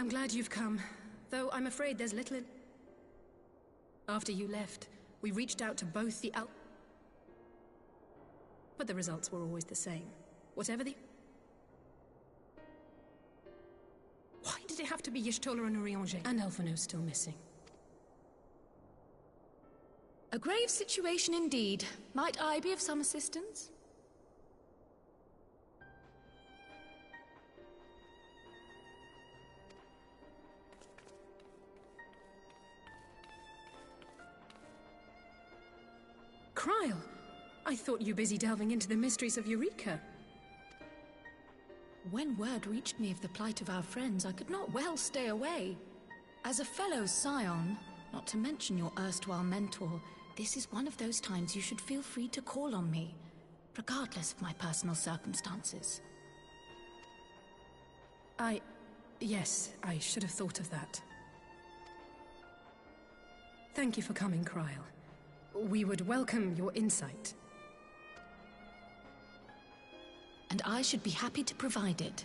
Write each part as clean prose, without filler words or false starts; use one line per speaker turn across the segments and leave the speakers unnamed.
I'm glad you've come, though I'm afraid there's little in... After you left, we reached out to both the but the results were always the same. Whatever the... Why did it have to be Y'shtola and Urianger? And Elfino's still missing.
A grave situation indeed. Might I be of some assistance?
Kryl! I thought you busy delving into the mysteries of Eureka.
When word reached me of the plight of our friends, I could not well stay away. As a fellow scion, not to mention your erstwhile mentor, this is one of those times you should feel free to call on me, regardless of my personal circumstances.
Yes, I should have thought of that. Thank you for coming, Kryl. We would welcome your insight.
And I should be happy to provide it.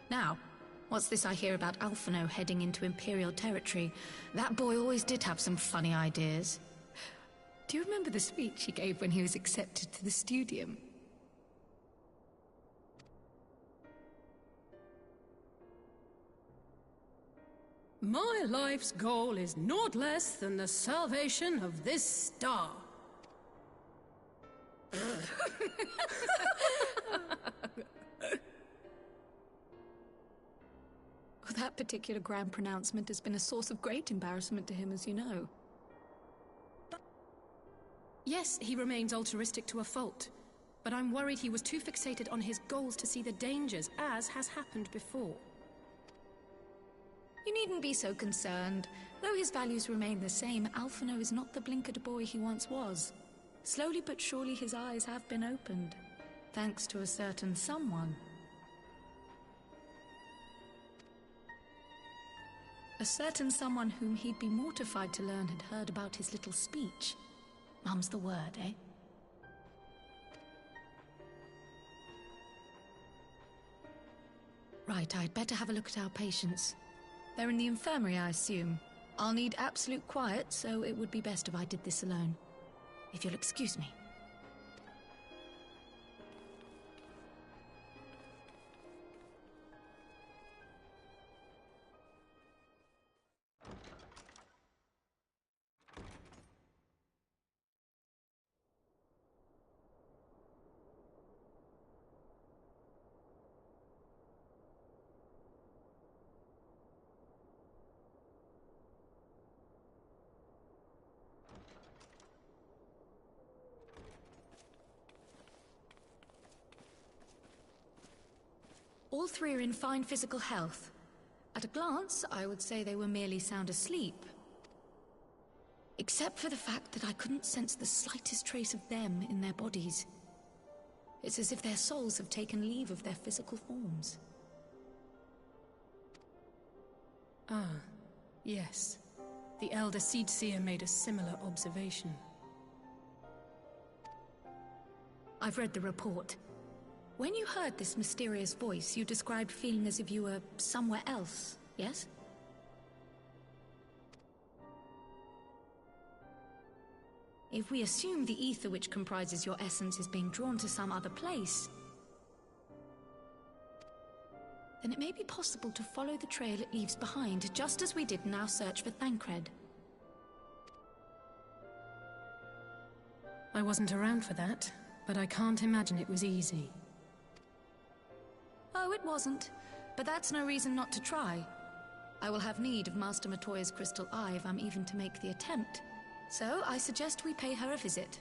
Now, what's this I hear about Alphino heading into Imperial territory? That boy always did have some funny ideas. Do you remember the speech he gave when he was accepted to the Studium?
My life's goal is naught less than the salvation of this star.
That particular grand pronouncement has been a source of great embarrassment to him, as you know.
Yes, he remains altruistic to a fault, but I'm worried he was too fixated on his goals to see the dangers, as has happened before.
You needn't be so concerned. Though his values remain the same, Alphino is not the blinkered boy he once was. Slowly but surely his eyes have been opened, thanks to a certain someone. A certain someone whom he'd be mortified to learn had heard about his little speech. Mum's the word, eh? Right, I'd better have a look at our patients. They're in the infirmary, I assume. I'll need absolute quiet, so it would be best if I did this alone. If you'll excuse me. All three are in fine physical health. At a glance, I would say they were merely sound asleep. Except for the fact that I couldn't sense the slightest trace of them in their bodies. It's as if their souls have taken leave of their physical forms.
Ah, yes. The Elder Seedseer made a similar observation.
I've read the report. When you heard this mysterious voice, you described feeling as if you were somewhere else, yes? If we assume the ether which comprises your essence is being drawn to some other place, then it may be possible to follow the trail it leaves behind, just as we did in our search for Thancred.
I wasn't around for that, but I can't imagine it was easy.
Oh, it wasn't. But that's no reason not to try. I will have need of Master Matoya's crystal eye if I'm even to make the attempt. So I suggest we pay her a visit.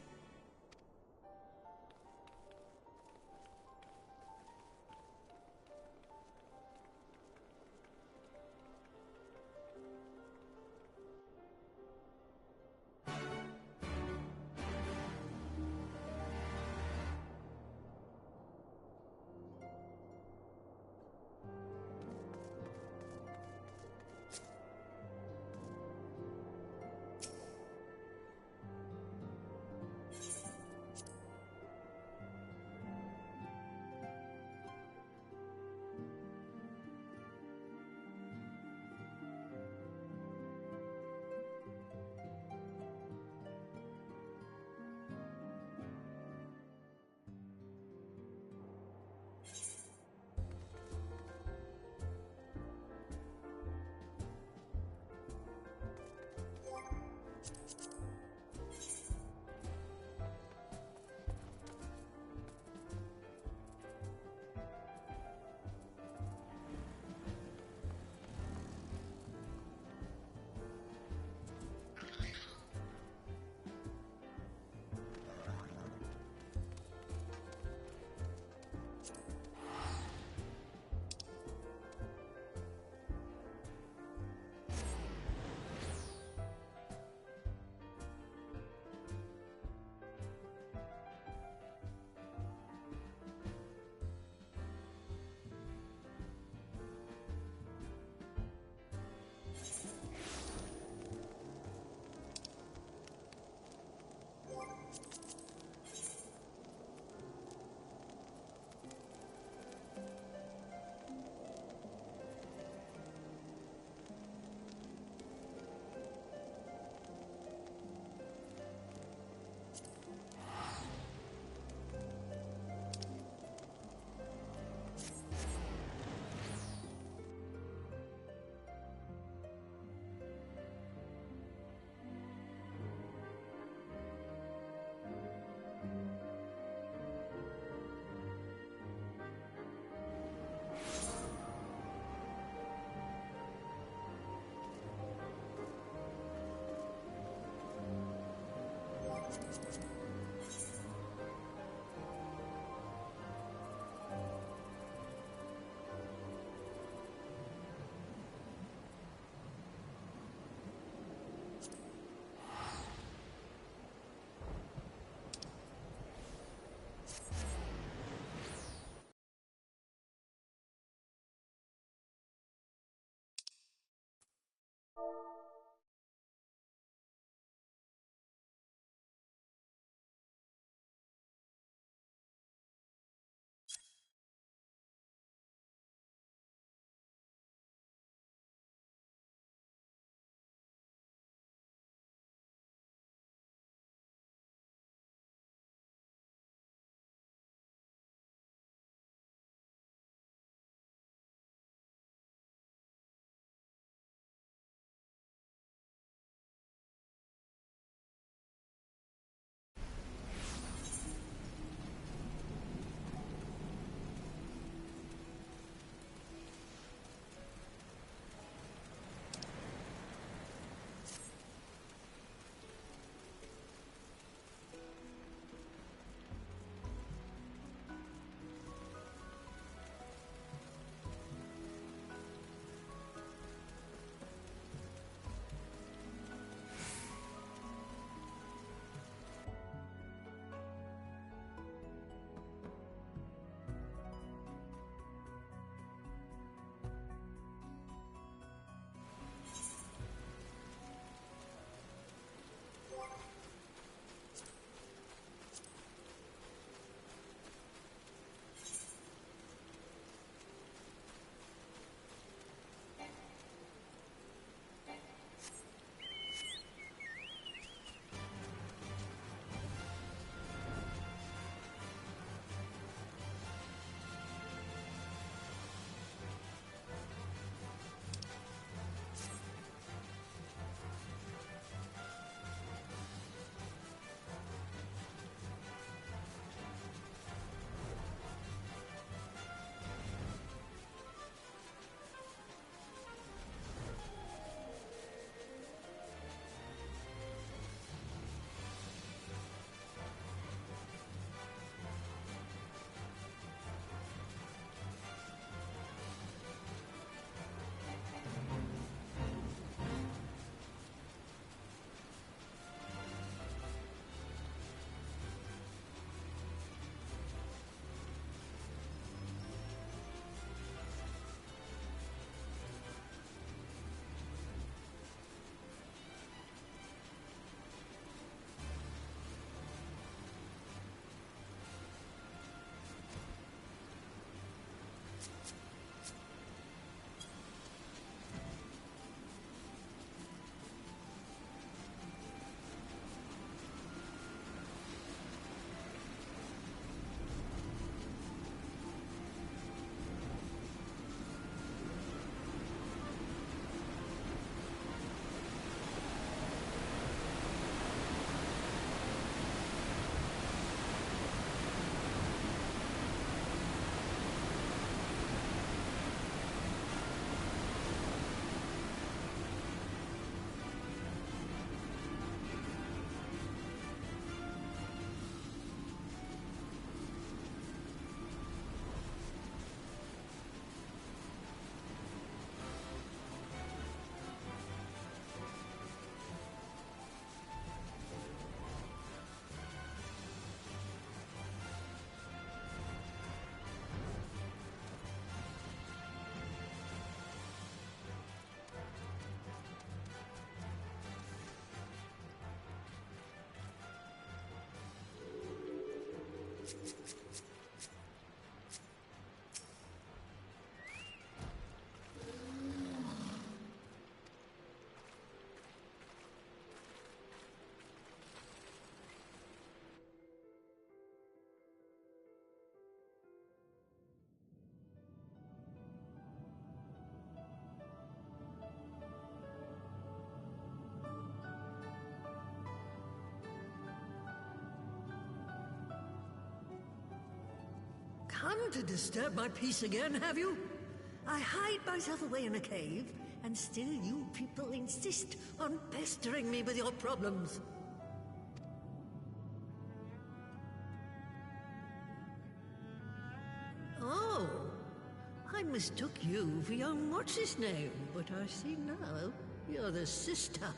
Come to disturb my peace again, have you? I hide myself away in a cave, and still you people insist on pestering me with your problems. Oh, I mistook you for young what's-his-name, but I see now you're the sister.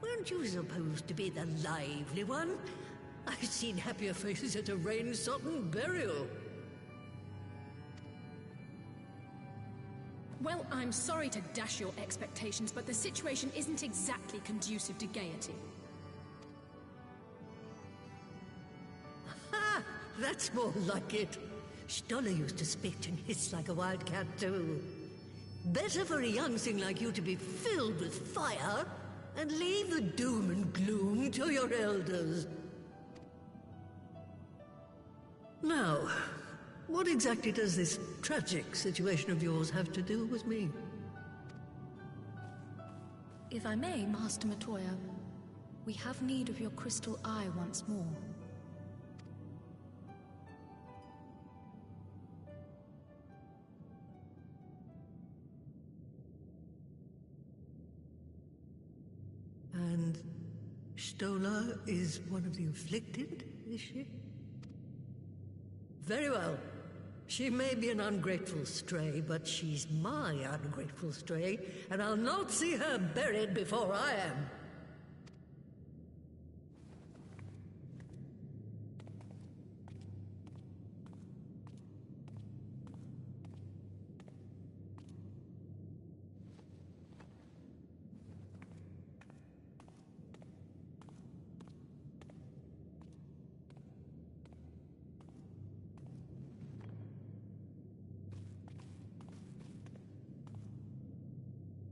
Weren't you supposed to be the lively one? I've seen happier faces at a rain-sodden burial.
Well, I'm sorry to dash your expectations, but the situation isn't exactly conducive to gaiety.
Ha! That's more like it. Stoller used to spit and hiss like a wildcat too. Better for a young thing like you to be filled with fire and leave the doom and gloom to your elders. Now, what exactly does this tragic situation of yours have to do with me?
If I may, Master Matoya, we have need of your crystal eye once more.
And Stoller is one of the afflicted, is she? Very well. She may be an ungrateful stray, but she's my ungrateful stray, and I'll not see her buried before I am.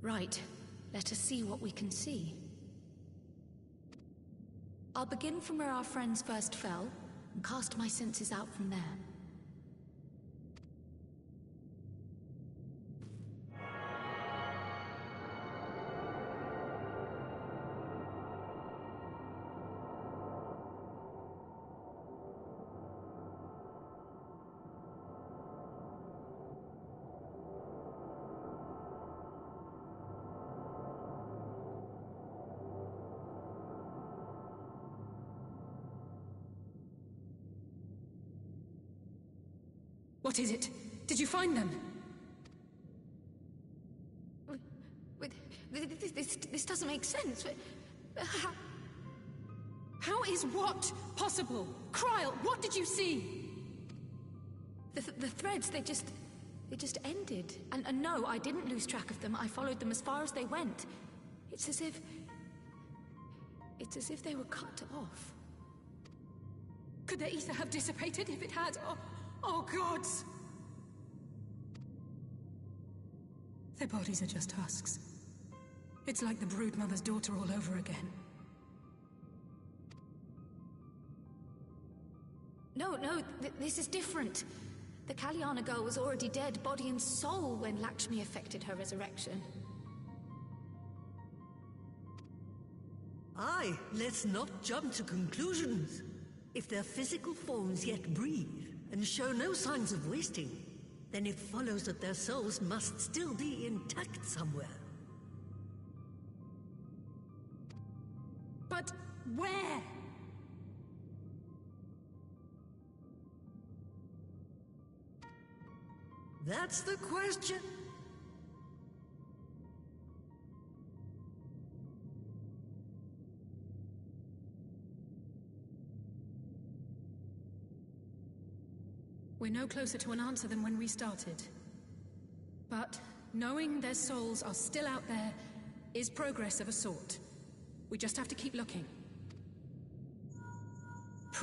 Right. Let us see what we can see. I'll begin from where our friends first fell, and cast my senses out from there.
What is it? Did you find them?
This doesn't make sense.
How is what possible? Kryl, what did you see?
The threads, they just ended. And no, I didn't lose track of them. I followed them as far as they went. It's as if they were cut off.
Could their ether have dissipated if it had? Oh, gods! Their bodies are just husks. It's like the Broodmother's daughter all over again.
No, this is different. The Kalyana girl was already dead, body and soul, when Lakshmi effected her resurrection.
Aye, let's not jump to conclusions. If their physical forms yet breathe, and show no signs of wasting, then it follows that their souls must still be intact somewhere.
But where?
That's the question.
We're no closer to an answer than when we started. But knowing their souls are still out there is progress of a sort. We just have to keep looking.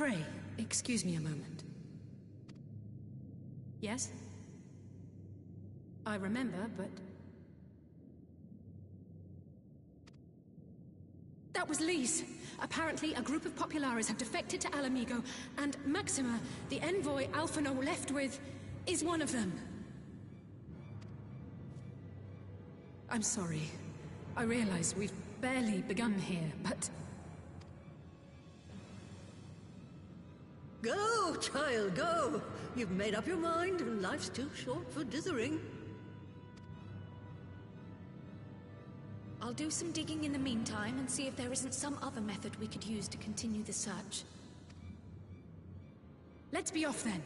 Pray, excuse me a moment. Yes? I remember, but... That was Lise! Apparently, a group of Populares have defected to Alamigo, and Maxima, the envoy Alphino left with, is one of them. I'm sorry. I realize we've barely begun here, but...
Go, child, go! You've made up your mind, and life's too short for dithering.
I'll do some digging in the meantime and see if there isn't some other method we could use to continue the search.
Let's be off then.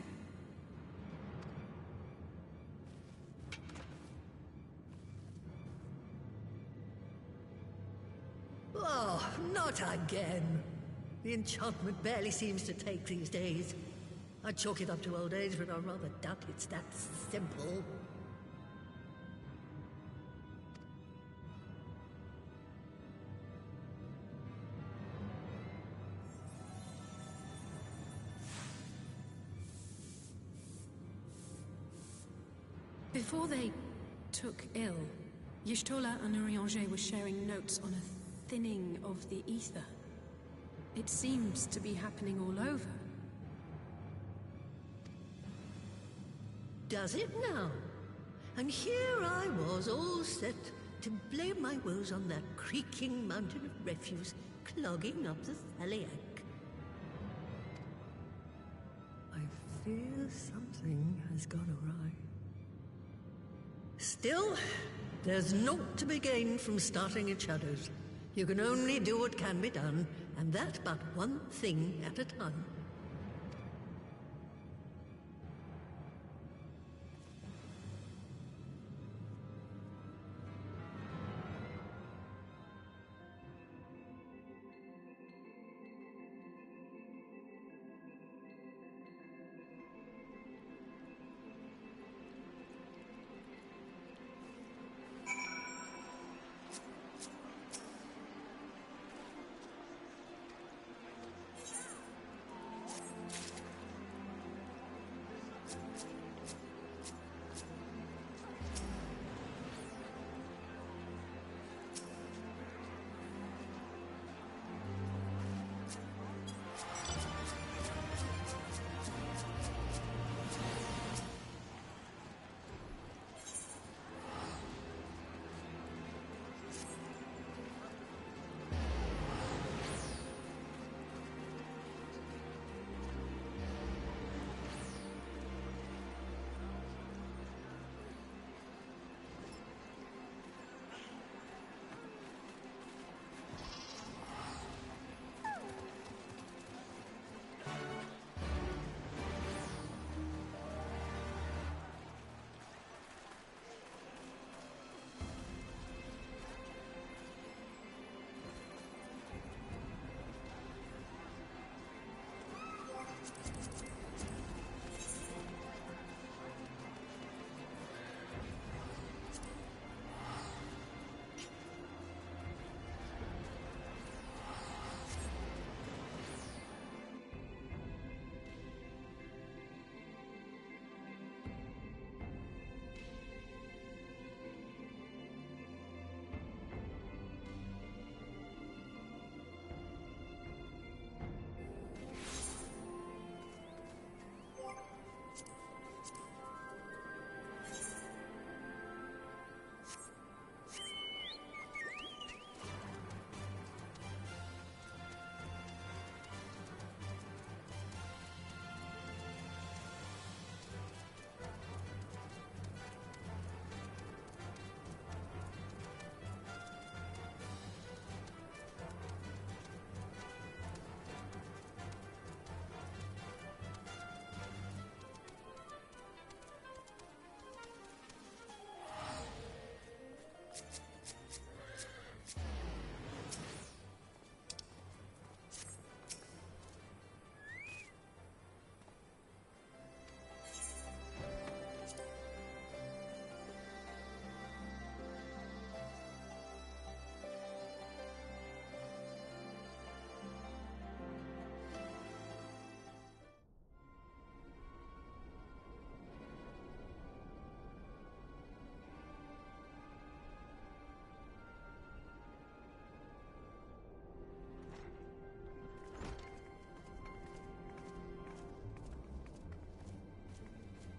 Oh, not again. The enchantment barely seems to take these days. I'd chalk it up to old age, but I rather doubt it's that simple.
Before they took ill, Y'shtola and Urianger were sharing notes on a thinning of the ether. It seems to be happening all over.
Does it now? And here I was, all set to blame my woes on that creaking mountain of refuse clogging up the Thaliac. I fear something has gone awry. Still, there's naught to be gained from starting in shadows. You can only do what can be done, and that but one thing at a time.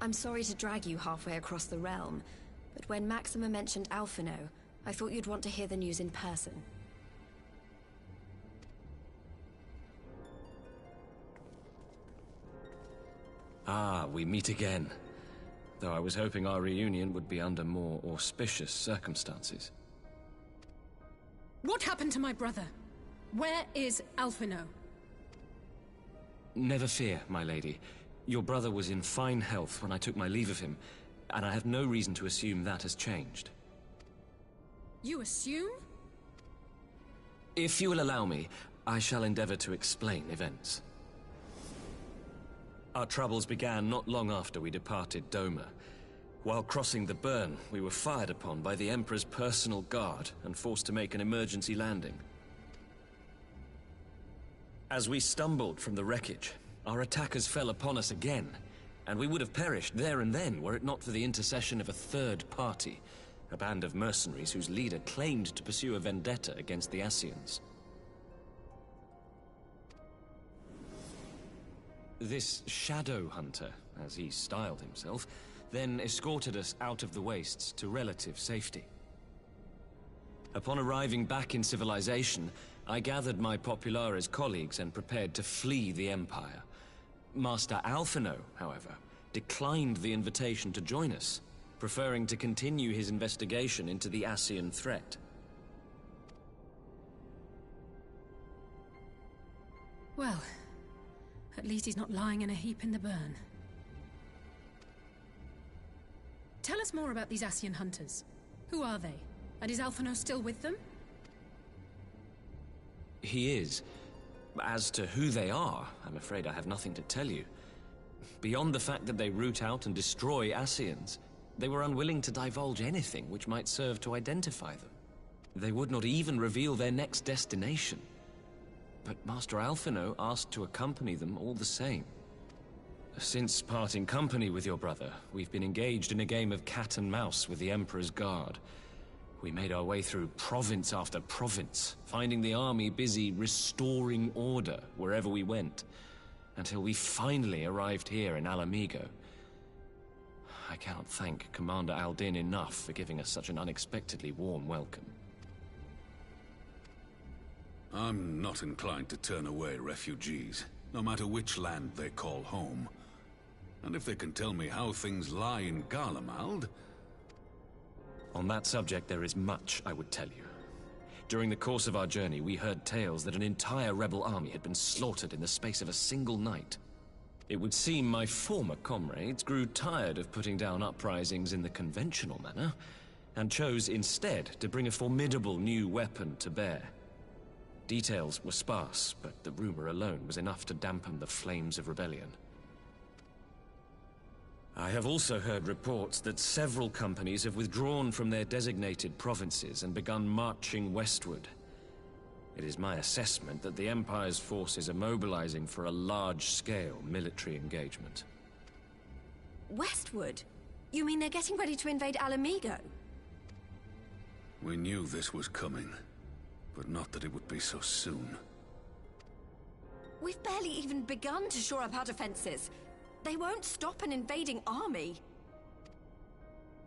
I'm sorry to drag you halfway across the realm, but when Maxima mentioned Alphino, I thought you'd want to hear the news in person.
Ah, we meet again. Though I was hoping our reunion would be under more auspicious circumstances.
What happened to my brother? Where is Alphino?
Never fear, my lady. Your brother was in fine health when I took my leave of him, and I have no reason to assume that has changed.
You assume?
If you will allow me, I shall endeavor to explain events. Our troubles began not long after we departed Doma. While crossing the burn, we were fired upon by the Emperor's personal guard and forced to make an emergency landing. As we stumbled from the wreckage, our attackers fell upon us again, and we would have perished there and then were it not for the intercession of a third party, a band of mercenaries whose leader claimed to pursue a vendetta against the Ascians. This Shadow Hunter, as he styled himself, then escorted us out of the wastes to relative safety. Upon arriving back in civilization, I gathered my Populares colleagues and prepared to flee the Empire. Master Alphino, however, declined the invitation to join us, preferring to continue his investigation into the Ascian threat.
Well, at least he's not lying in a heap in the burn. Tell us more about these Ascian hunters. Who are they? And is Alphino still with them?
He is. As to who they are, I'm afraid I have nothing to tell you. Beyond the fact that they root out and destroy Ascians, they were unwilling to divulge anything which might serve to identify them. They would not even reveal their next destination. But Master Alphino asked to accompany them all the same. Since parting company with your brother, we've been engaged in a game of cat and mouse with the Emperor's guard. We made our way through province after province, finding the army busy restoring order wherever we went, until we finally arrived here in Alamigo. I cannot thank Commander Aldin enough for giving us such an unexpectedly warm welcome.
I'm not inclined to turn away refugees, no matter which land they call home. And if they can tell me how things lie in Garlemald...
On that subject, there is much I would tell you. During the course of our journey, we heard tales that an entire rebel army had been slaughtered in the space of a single night. It would seem my former comrades grew tired of putting down uprisings in the conventional manner, and chose instead to bring a formidable new weapon to bear. Details were sparse, but the rumor alone was enough to dampen the flames of rebellion. I have also heard reports that several companies have withdrawn from their designated provinces and begun marching westward. It is my assessment that the Empire's forces are mobilizing for a large-scale military engagement.
Westward? You mean they're getting ready to invade Alamigo?
We knew this was coming, but not that it would be so soon.
We've barely even begun to shore up our defenses. They won't stop an invading army.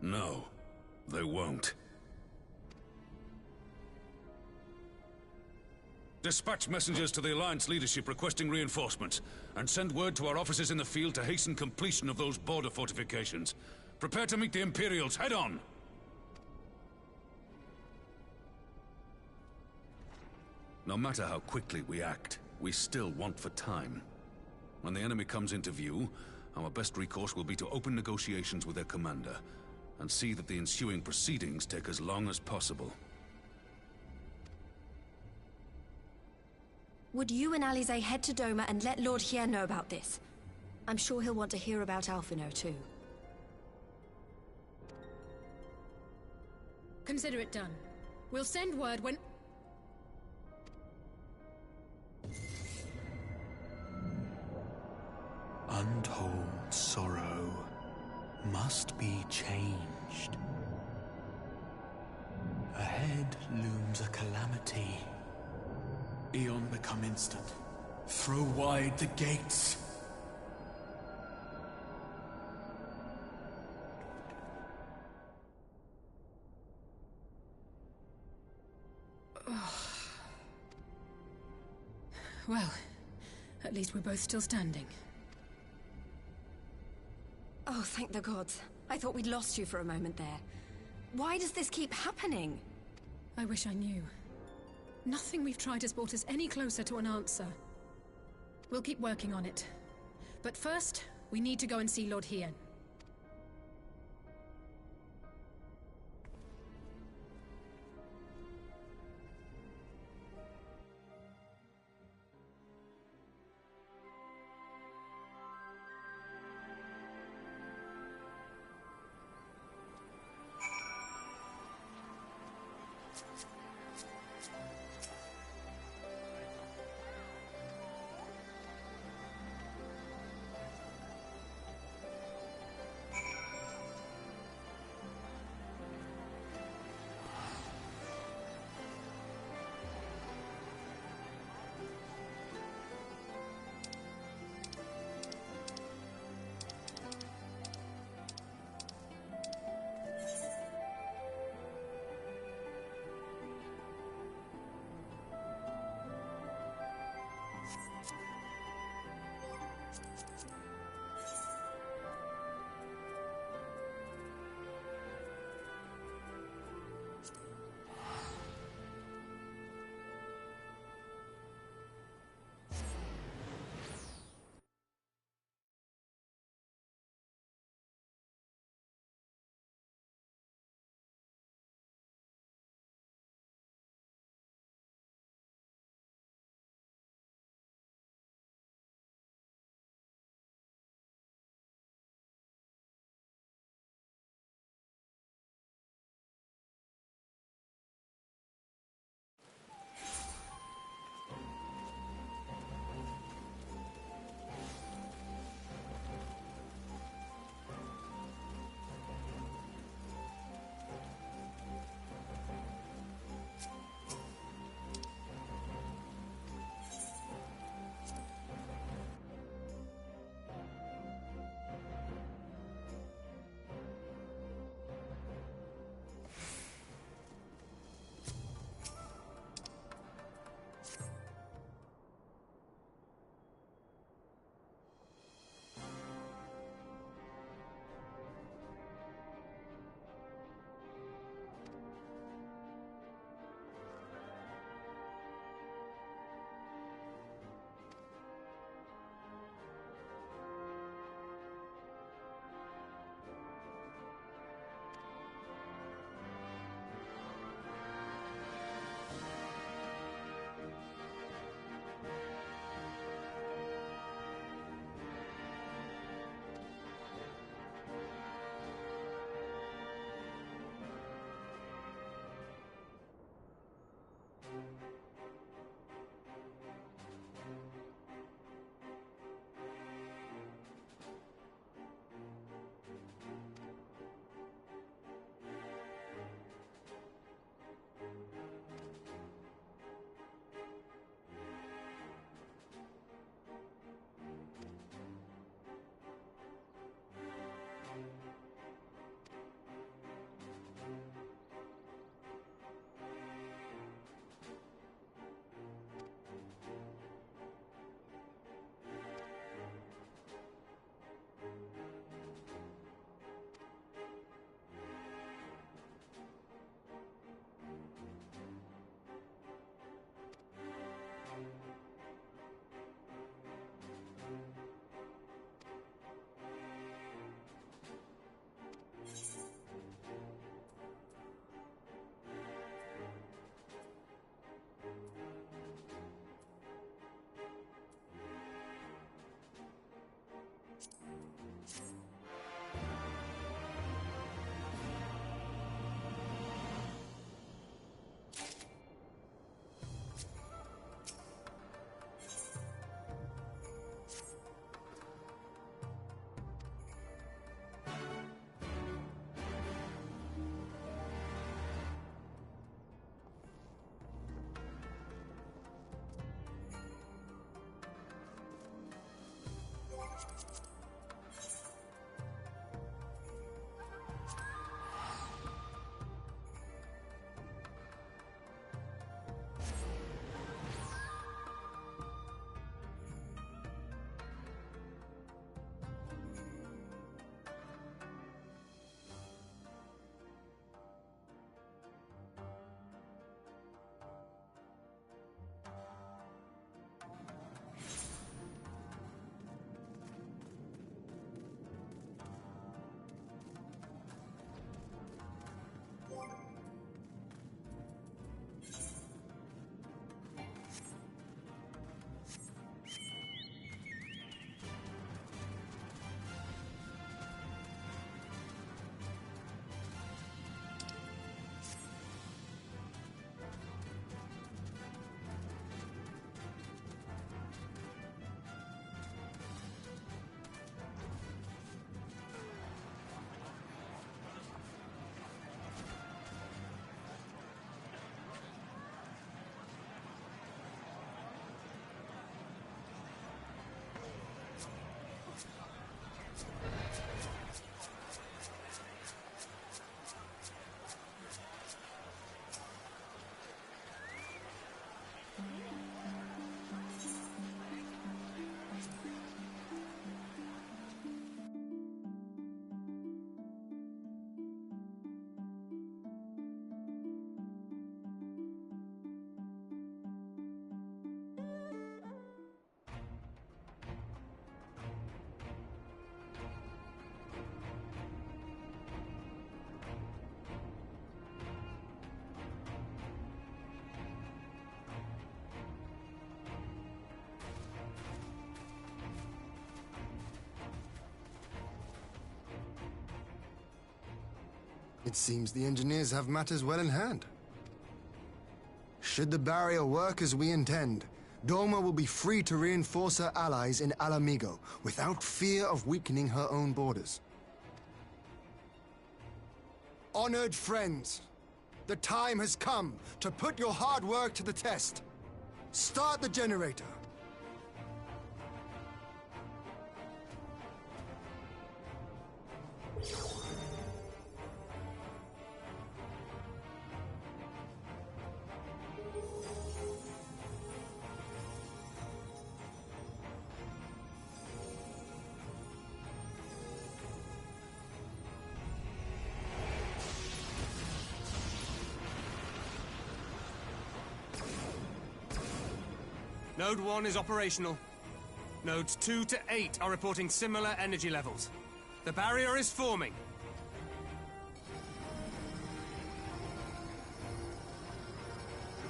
No, they won't. Dispatch messengers to the Alliance leadership requesting reinforcements, and send word to our officers in the field to hasten completion of those border fortifications. Prepare to meet the Imperials head on! No matter how quickly we act, we still want for time. When the enemy comes into view, our best recourse will be to open negotiations with their commander, and see that the ensuing proceedings take as long as possible.
Would you and Alize head to Doma and let Lord Hier know about this? I'm sure he'll want to hear about Alphino too.
Consider it done. We'll send word when...
Untold sorrow must be changed. Ahead looms a calamity. Eon become instant. Throw wide the gates.
Well, at least we're both still standing.
Oh, thank the gods. I thought we'd lost you for a moment there. Why does this keep happening?
I wish I knew. Nothing we've tried has brought us any closer to an answer. We'll keep working on it. But first, we need to go and see Lord Hien.
It seems the engineers have matters well in hand. Should the barrier work as we intend, Doma will be free to reinforce her allies in Alamigo without fear of weakening her own borders. Honored friends, the time has come to put your hard work to the test. Start the generator.
Node 1 is operational. Nodes 2 to 8 are reporting similar energy levels. The barrier is forming.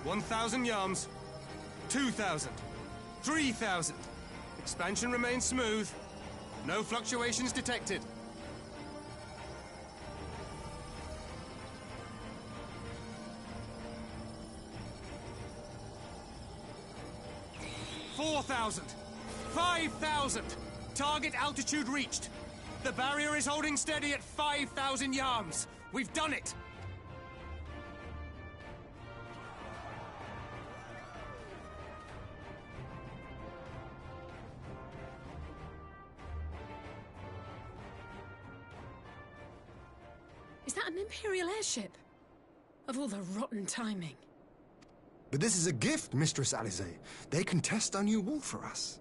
$1,000 yards. 2,000. 3,000. Expansion remains smooth. No fluctuations detected. 4,000! 5,000! Target altitude reached! The barrier is holding steady at 5,000 yards! We've done it!
Is that an Imperial airship? Of all the rotten timing.
But this is a gift, Mistress Alize. They can test our new wall for us.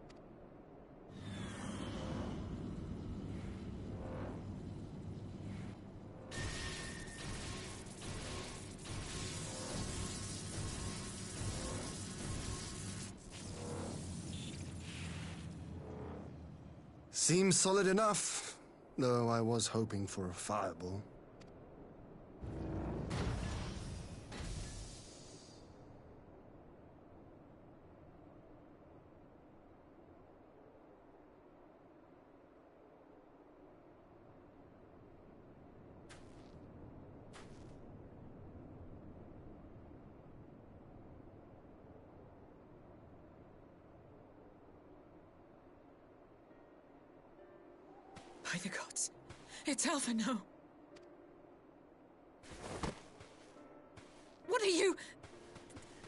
Seems solid enough, though I was hoping for a fireball.
By the gods, it's Alphino. What are you?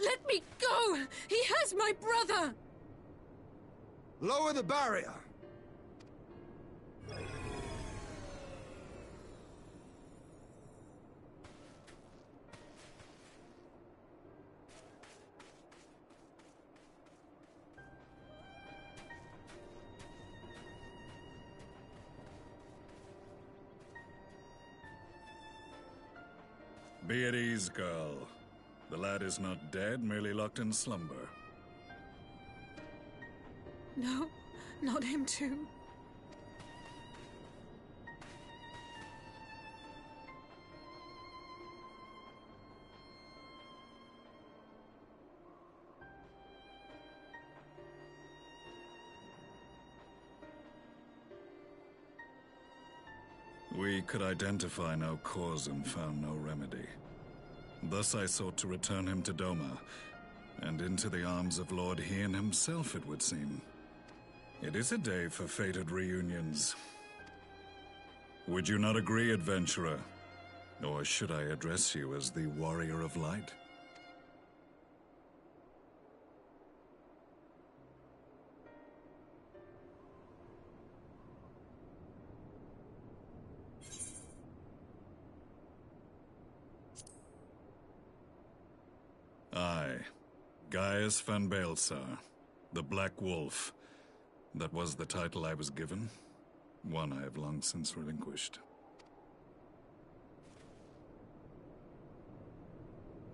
Let me go! He has my brother!
Lower the barrier!
Be at ease, girl. The lad is not dead, merely locked in slumber.
No, not him too.
We could identify no cause and found no remedy. Thus I sought to return him to Doma, and into the arms of Lord Hien himself, it would seem. It is a day for fated reunions. Would you not agree, adventurer? Or should I address you as the Warrior of Light? Aye, Gaius van Baelsar, the Black Wolf. That was the title I was given, one I have long since relinquished.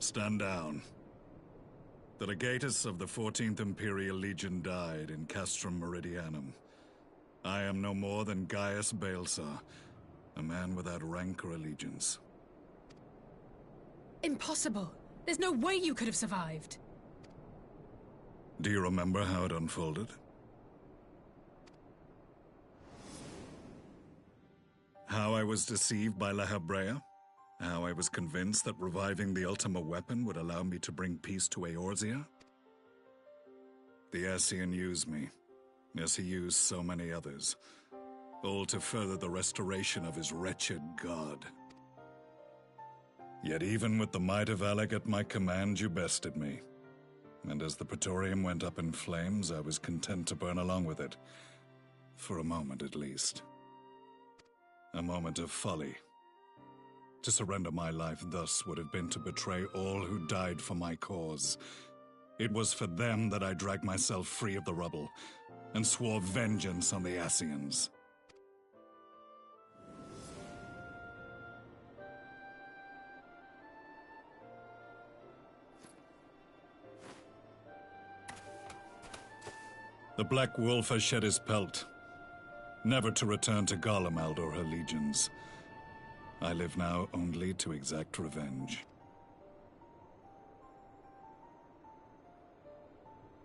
Stand down. The legatus of the 14th Imperial Legion died in Castrum Meridianum. I am no more than Gaius Baelsar, a man without rank or allegiance.
Impossible! There's no way you could have survived.
Do you remember how it unfolded? How I was deceived by La Habrea? How I was convinced that reviving the Ultima weapon would allow me to bring peace to Eorzea? The Ascian used me, as he used so many others, all to further the restoration of his wretched god. Yet even with the might of Alec at my command, you bested me. And as the Praetorium went up in flames, I was content to burn along with it. For a moment at least. A moment of folly. To surrender my life thus would have been to betray all who died for my cause. It was for them that I dragged myself free of the rubble, and swore vengeance on the Ascians. The Black Wolf has shed his pelt, never to return to Garlemald or her legions. I live now only to exact revenge.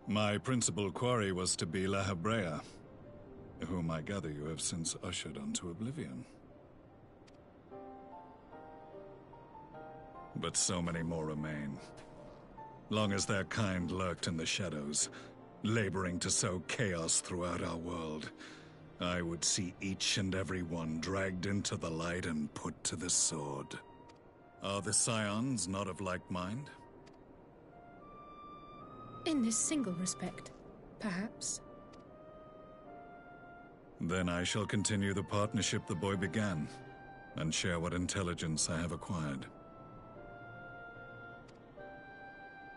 My principal quarry was to be La Hebrea, whom I gather you have since ushered onto oblivion. But so many more remain, long as their kind lurked in the shadows, laboring to sow chaos throughout our world. I would see each and every one dragged into the light and put to the sword. Are the Scions not of like mind?
In this single respect, perhaps.
Then I shall continue the partnership the boy began, and share what intelligence I have acquired.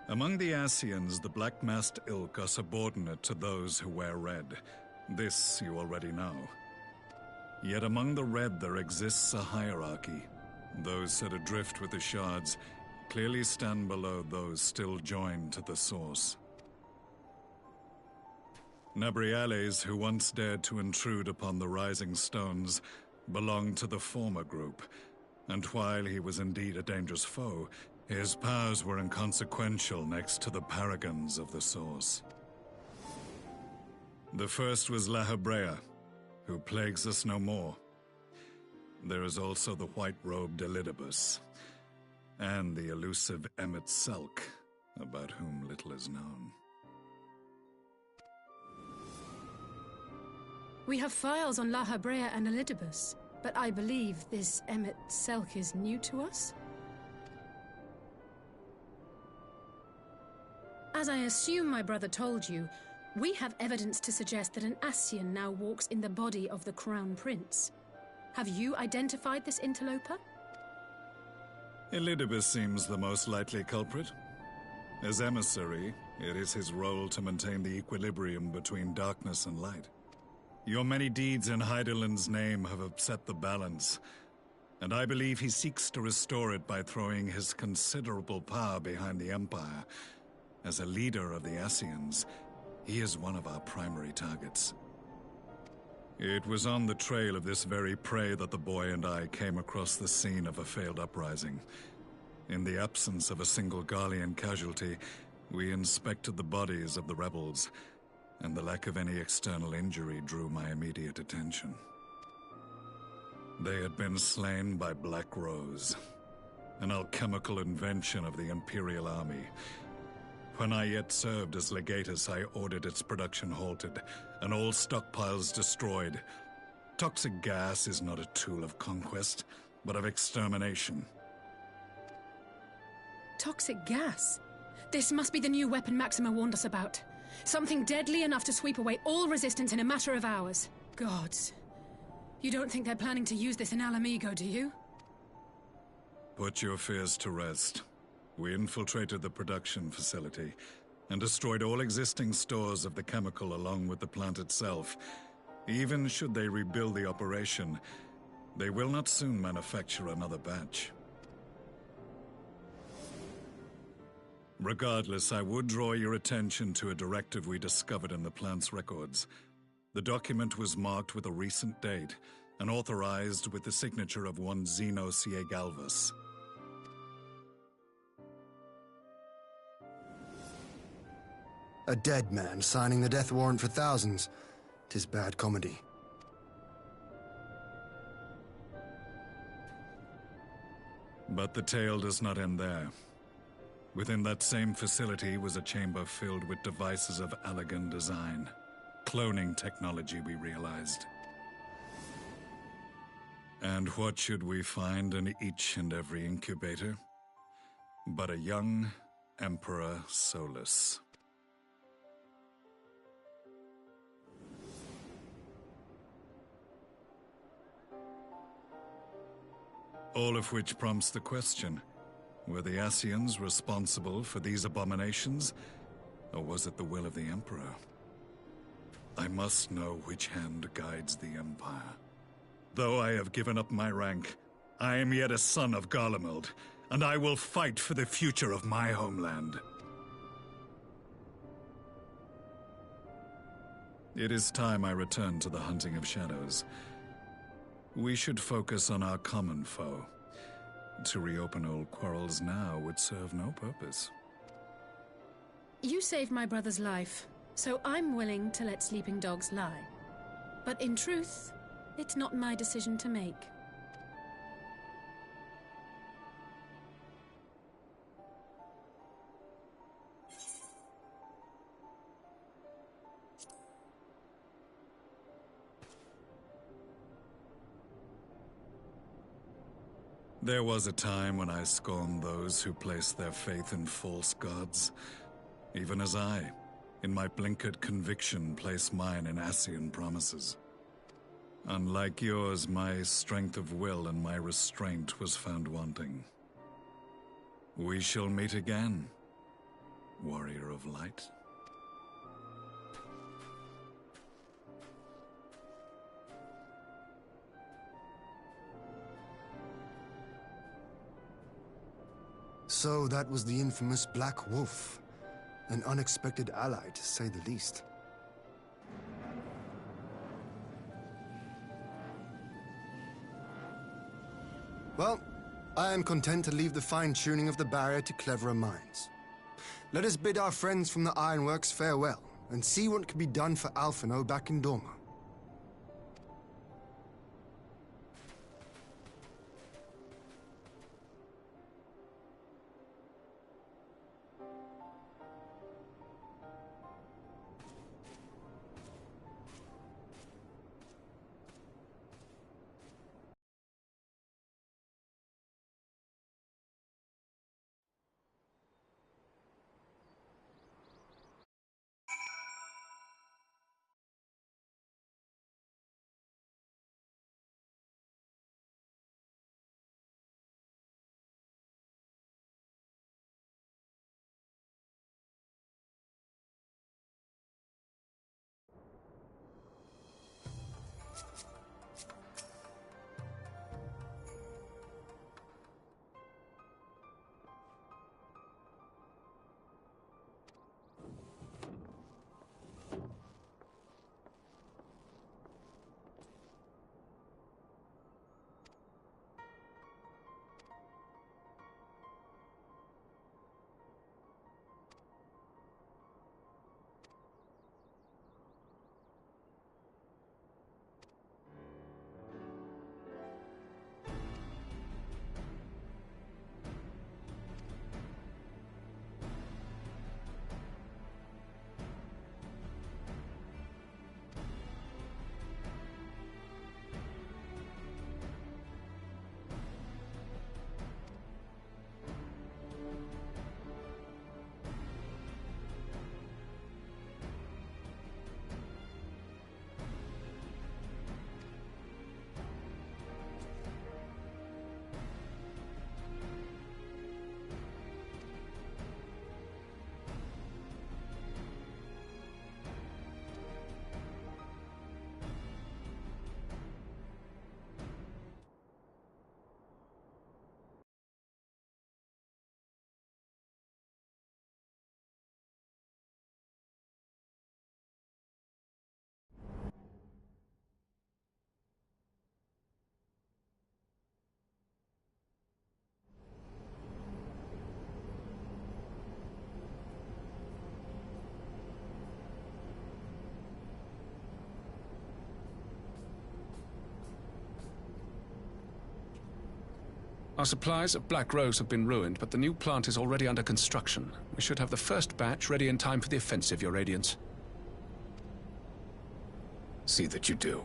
Among the Ascians, the Black-Masked Ilk are subordinate to those who wear red. This you already know. Yet among the Red there exists a hierarchy. Those set adrift with the shards clearly stand below those still joined to the source. Nabriales, who once dared to intrude upon the Rising Stones, belonged to the former group, and while he was indeed a dangerous foe, his powers were inconsequential next to the paragons of the source. The first was La Hebrea, who plagues us no more. There is also the white-robed Elidibus, and the elusive Emmet Selk, about whom little is known.
We have files on La Hebrea and Elidibus, but I believe this Emmet Selk is new to us? As I assume my brother told you, we have evidence to suggest that an Ascian now walks in the body of the Crown Prince. Have you identified this interloper?
Elidibus seems the most likely culprit. As emissary, it is his role to maintain the equilibrium between darkness and light. Your many deeds in Hydaelyn's name have upset the balance, and I believe he seeks to restore it by throwing his considerable power behind the Empire. As a leader of the Ascians, he is one of our primary targets. It was on the trail of this very prey that the boy and I came across the scene of a failed uprising. In the absence of a single Garlean casualty, we inspected the bodies of the rebels, and the lack of any external injury drew my immediate attention. They had been slain by Black Rose, an alchemical invention of the Imperial Army. When I yet served as legatus, I ordered its production halted, and all stockpiles destroyed. Toxic gas is not a tool of conquest, but of extermination.
Toxic gas? This must be the new weapon Maxima warned us about. Something deadly enough to sweep away all resistance in a matter of hours. Gods. You don't think they're planning to use this in Alamigo, do you?
Put your fears to rest. We infiltrated the production facility and destroyed all existing stores of the chemical along with the plant itself. Even should they rebuild the operation, they will not soon manufacture another batch. Regardless, I would draw your attention to a directive we discovered in the plant's records. The document was marked with a recent date and authorized with the signature of one Zeno Galvus.
A dead man signing the death warrant for thousands. 'Tis bad comedy.
But the tale does not end there. Within that same facility was a chamber filled with devices of elegant design. Cloning technology, we realized. And what should we find in each and every incubator? But a young Emperor Solus. All of which prompts the question, were the Ascians responsible for these abominations, or was it the will of the Emperor? I must know which hand guides the Empire. Though I have given up my rank, I am yet a son of Garlemald, and I will fight for the future of my homeland. It is time I return to the hunting of shadows. We should focus on our common foe. To reopen old quarrels now would serve no purpose.
You saved my brother's life, so I'm willing to let sleeping dogs lie. But in truth, it's not my decision to make.
There was a time when I scorned those who placed their faith in false gods, even as I, in my blinkered conviction, place mine in Ascian promises. Unlike yours, my strength of will and my restraint was found wanting. We shall meet again, warrior of light.
So that was the infamous Black Wolf. An unexpected ally, to say the least. Well, I am content to leave the fine-tuning of the barrier to cleverer minds. Let us bid our friends from the Ironworks farewell, and see what can be done for Alphinaud back in Dorma.
supplies of Black Rose have been ruined, but the new plant is already under construction. We should have the first batch ready in time for the offensive, Your Radiance.
See that you do.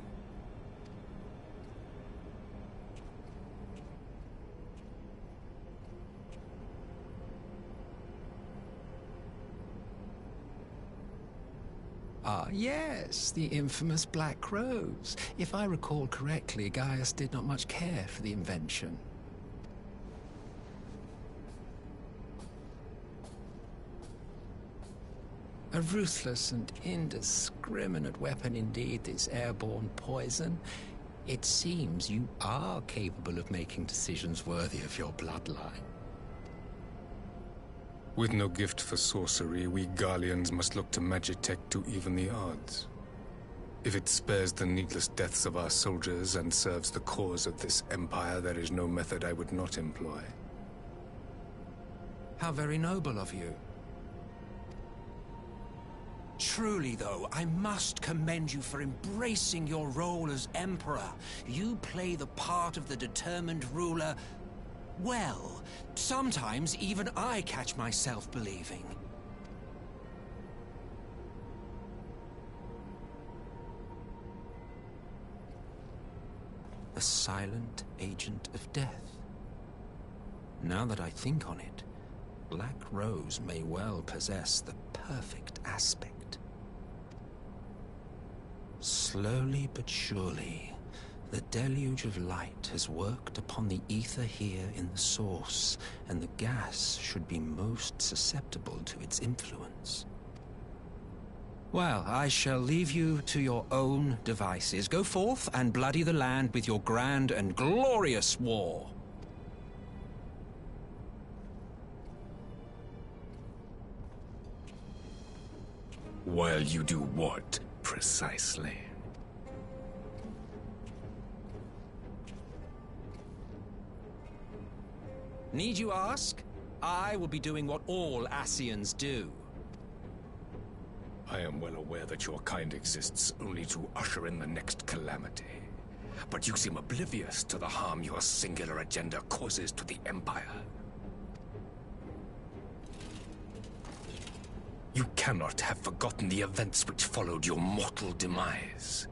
Ah, yes, the infamous Black Rose. If I recall correctly, Gaius did not much care for the invention. A ruthless and indiscriminate weapon indeed, this airborne poison. It seems you are capable of making decisions worthy of your bloodline.
With no gift for sorcery, we Garleans must look to Magitech to even the odds. If it spares the needless deaths of our soldiers and serves the cause of this empire, there is no method I would not employ.
How very noble of you.
Truly, though, I must commend you for embracing your role as Emperor. You play the part of the determined ruler well. Sometimes even I catch myself believing.
A silent agent of death. Now that I think on it, Black Rose may well possess the perfect aspect. Slowly but surely, the deluge of light has worked upon the ether here in the source, and the gas should be most susceptible to its influence. Well, I shall leave you to your own devices. Go forth and bloody the land with your grand and glorious war.
While you do what, precisely?
Need you ask? I will be doing what all Ascians do.
I am well aware that your kind exists only to usher in the next calamity. But you seem oblivious to the harm your singular agenda causes to the Empire. You cannot have forgotten the events which followed your mortal demise.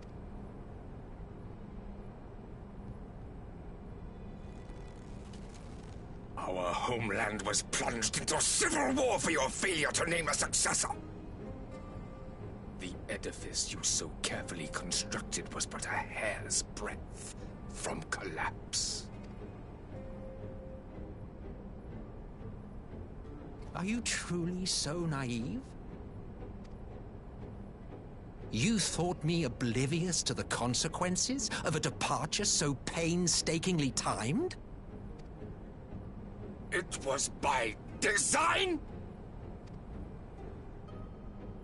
Our homeland was plunged into civil war for your failure to name a successor. The edifice you so carefully constructed was but a hair's breadth from collapse.
Are you truly so naive? You thought me oblivious to the consequences of a departure so painstakingly timed?
It was by design?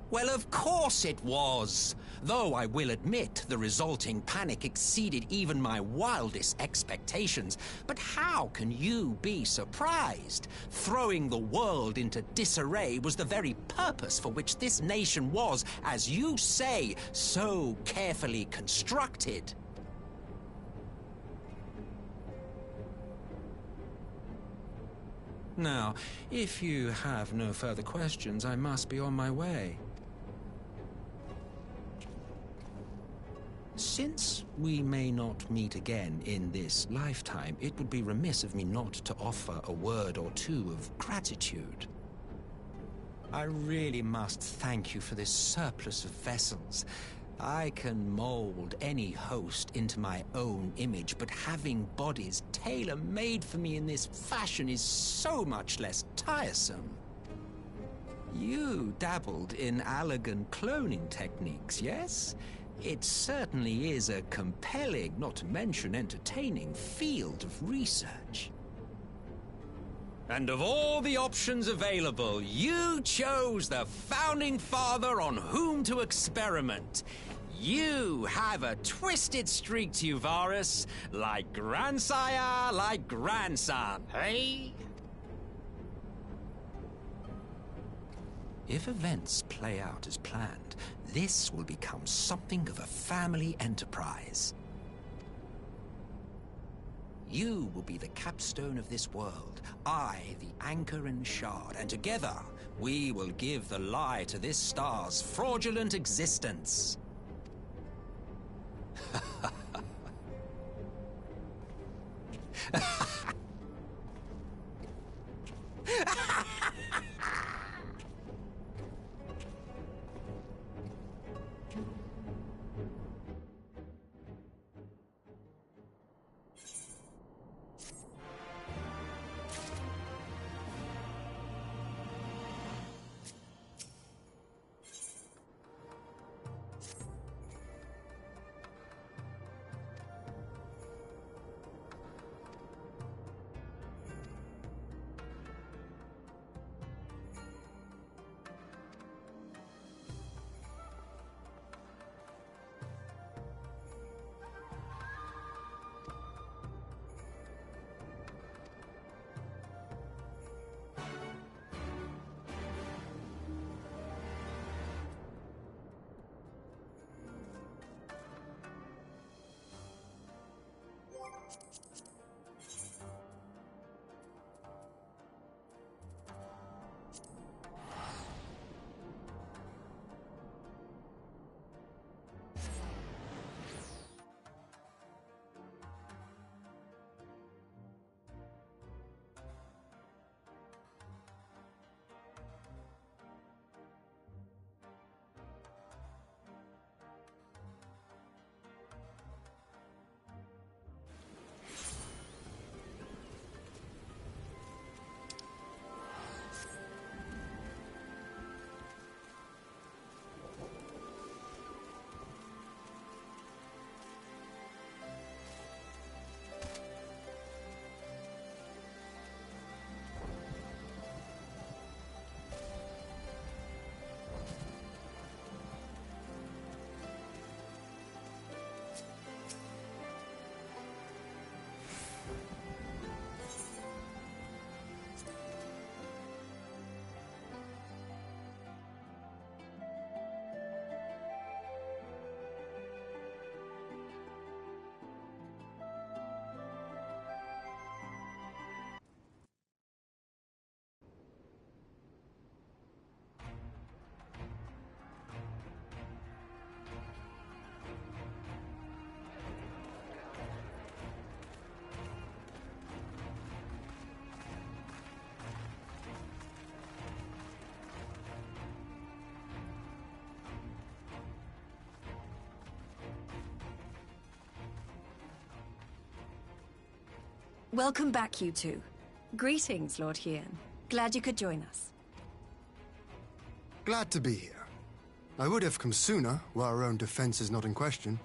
Well, of course it was. Though I will admit the resulting panic exceeded even my wildest expectations. But how can you be surprised? Throwing the world into disarray was the very purpose for which this nation was, as you say, so carefully constructed.
Now, if you have no further questions, I must be on my way. Since we may not meet again in this lifetime, it would be remiss of me not to offer a word or two of gratitude. I really must thank you for this surplus of vessels. I can mold any host into my own image, but having bodies tailor-made for me in this fashion is so much less tiresome. You dabbled in Allagan cloning techniques, yes? It certainly is a compelling, not to mention entertaining, field of research.
And of all the options available, you chose the Founding Father on whom to experiment. You have a twisted streak to you, Varus. Like grandsire, like grandson, hey?
If events play out as planned, this will become something of a family enterprise. You will be the capstone of this world, I the anchor and shard, and together we will give the lie to this star's fraudulent existence.
Welcome back, you two. Greetings, Lord Hien. Glad you could join us.
Glad to be here. I would have come sooner, were our own defense is not in question,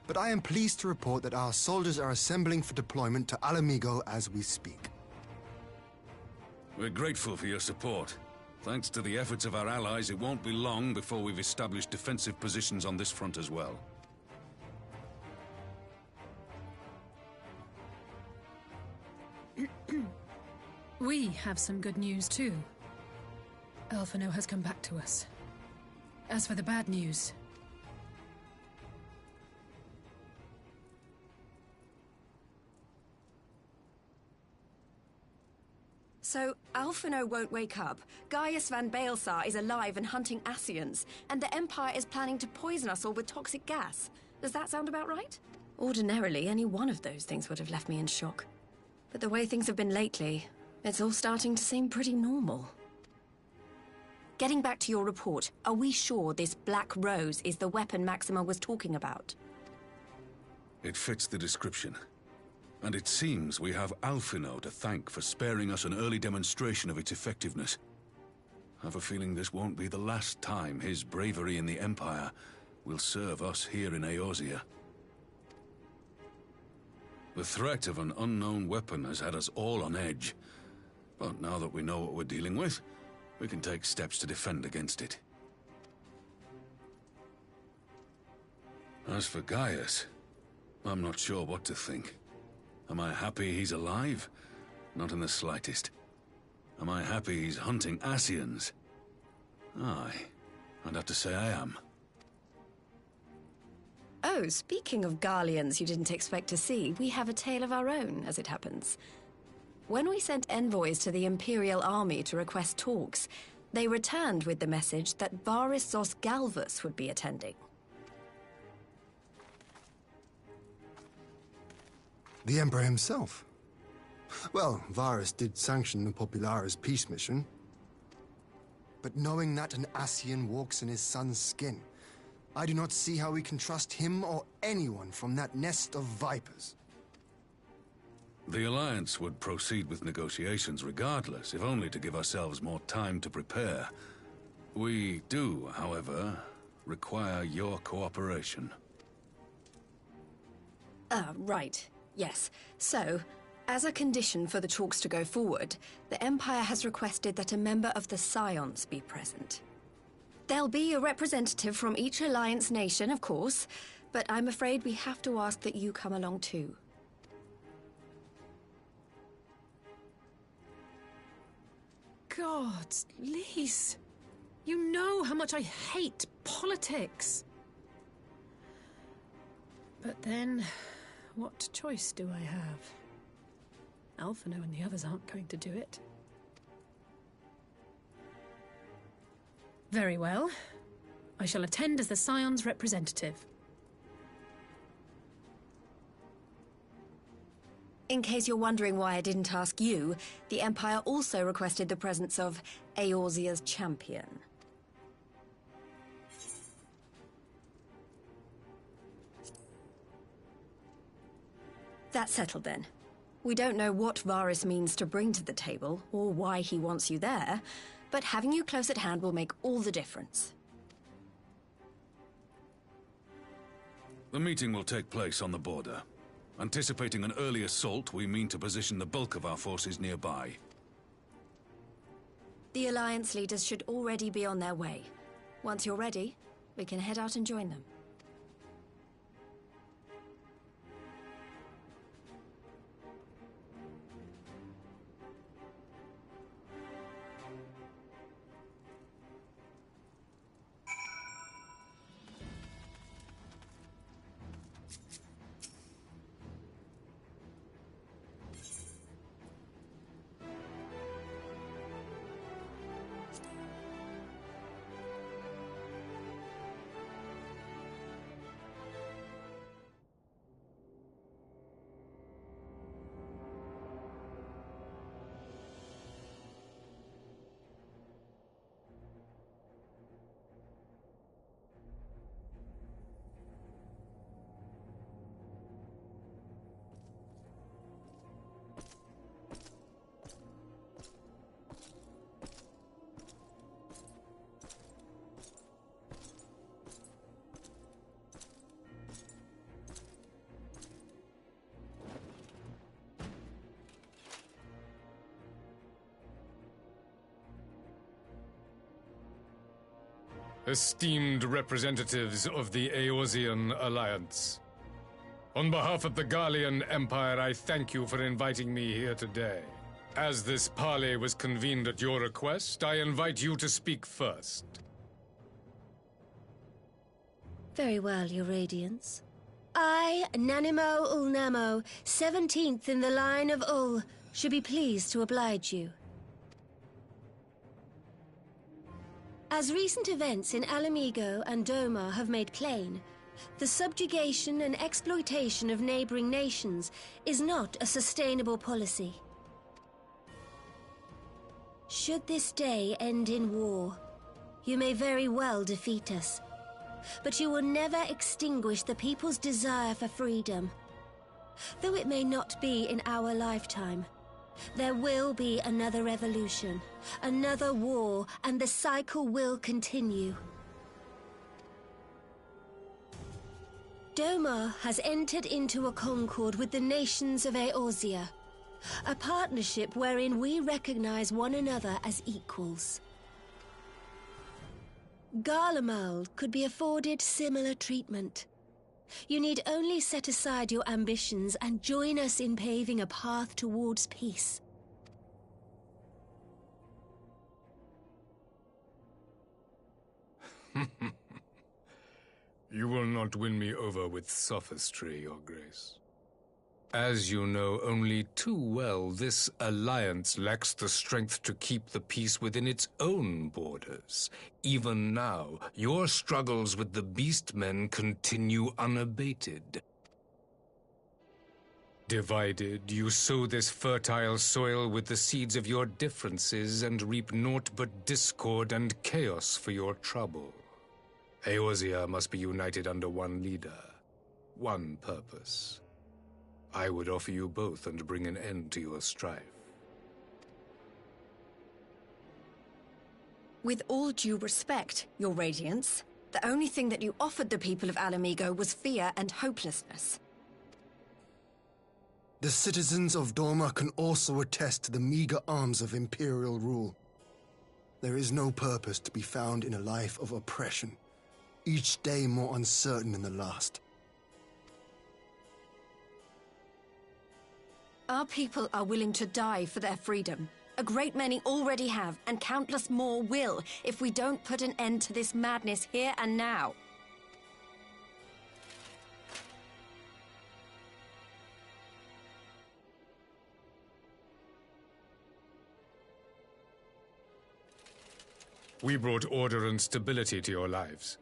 but I am pleased to report that our soldiers are assembling for deployment to Alamigo as we speak.
We're grateful for your support. Thanks to the efforts of our allies, it won't be long before we've established defensive positions on this front as well.
We have some good news, too. Alphino has come back to us. As for the bad news...
So, Alphino won't wake up, Gaius van Baelsar is alive and hunting Ascians, and the Empire is planning to poison us all with toxic gas. Does that sound about right? Ordinarily, any one of those things would have left me in shock. But the way things have been lately, it's all starting to seem pretty normal. Getting back to your report, are we sure this Black Rose is the weapon Maxima was talking about?
It fits the description. And it seems we have Alphino to thank for sparing us an early demonstration of its effectiveness. I have a feeling this won't be the last time his bravery in the Empire will serve us here in Eorzea. The threat of an unknown weapon has had us all on edge. But now that we know what we're dealing with, we can take steps to defend against it. As for Gaius, I'm not sure what to think. Am I happy he's alive? Not in the slightest. Am I happy he's hunting Ascians? Aye, I'd have to say I am.
Oh, speaking of Garleans you didn't expect to see, we have a tale of our own, as it happens. When we sent envoys to the Imperial Army to request talks, they returned with the message that Varys Zos Galvus would be attending.
The Emperor himself? Well, Varys did sanction the Popularis peace mission. But knowing that an Ascian walks in his son's skin, I do not see how we can trust him or anyone from that nest of vipers.
The Alliance would proceed with negotiations regardless, if only to give ourselves more time to prepare. We do, however, require your cooperation.
Right. Yes. So, as a condition for the talks to go forward, the Empire has requested that a member of the Scions be present. There'll be a representative from each Alliance nation, of course, but I'm afraid we have to ask that you come along too.
God, Lise, you know how much I hate politics. But then, what choice do I have? Alphino and the others aren't going to do it. Very well. I shall attend as the Scion's representative.
In case you're wondering why I didn't ask you, the Empire also requested the presence of Eorzea's champion. That's settled then. We don't know what Varys means to bring to the table, or why he wants you there, but having you close at hand will make all the difference.
The meeting will take place on the border. Anticipating an early assault, we mean to position the bulk of our forces nearby.
The Alliance leaders should already be on their way. Once you're ready, we can head out and join them.
Esteemed representatives of the Eorzean Alliance. On behalf of the Garlean Empire, I thank you for inviting me here today. As this parley was convened at your request, I invite you to speak first.
Very well, Your Radiance. I, Nanimo Ulnamo, 17th in the line of Ul, should be pleased to oblige you. As recent events in Alamigo and Doma have made plain, the subjugation and exploitation of neighboring nations is not a sustainable policy. Should this day end in war, you may very well defeat us, but you will never extinguish the people's desire for freedom. Though it may not be in our lifetime, there will be another revolution, another war, and the cycle will continue. Doma has entered into a concord with the nations of Eorzea, a partnership wherein we recognize one another as equals. Garlemald could be afforded similar treatment. You need only set aside your ambitions and join us in paving a path towards peace.
You will not win me over with sophistry, Your Grace. As you know only too well, this alliance lacks the strength to keep the peace within its own borders. Even now, your struggles with the Beastmen continue unabated. Divided, you sow this fertile soil with the seeds of your differences and reap naught but discord and chaos for your trouble. Eorzea must be united under one leader, one purpose. I would offer you both and bring an end to your strife.
With all due respect, Your Radiance, the only thing that you offered the people of Alamigo was fear and hopelessness.
The citizens of Dorma can also attest to the meager arms of Imperial rule. There is no purpose to be found in a life of oppression, each day more uncertain than the last.
Our people are willing to die for their freedom. A great many already have, and countless more will, if we don't put an end to this madness here and now.
We brought order and stability to your lives.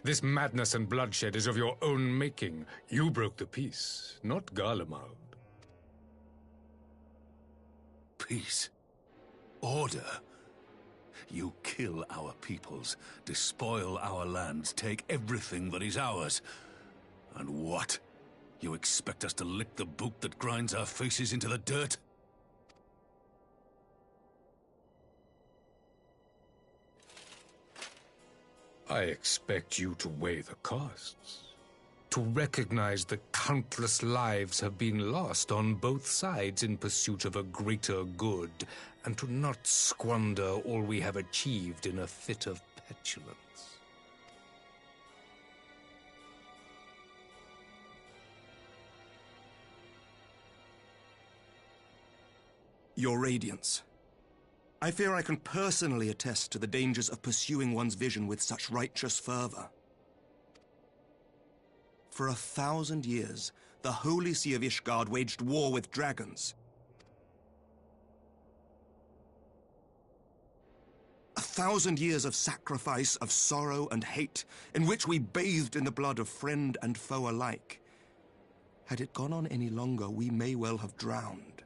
This madness and bloodshed is of your own making. You broke the peace, not Garlemald.
Peace. Order. You kill our peoples, despoil our lands, take everything that is ours. And what? You expect us to lick the boot that grinds our faces into the dirt?
I expect you to weigh the costs. To recognize that countless lives have been lost on both sides in pursuit of a greater good, and to not squander all we have achieved in a fit of petulance.
Your Radiance, I fear I can personally attest to the dangers of pursuing one's vision with such righteous fervor. For 1,000 years, the Holy See of Ishgard waged war with dragons. 1,000 years of sacrifice, of sorrow and hate, in which we bathed in the blood of friend and foe alike. Had it gone on any longer, we may well have drowned.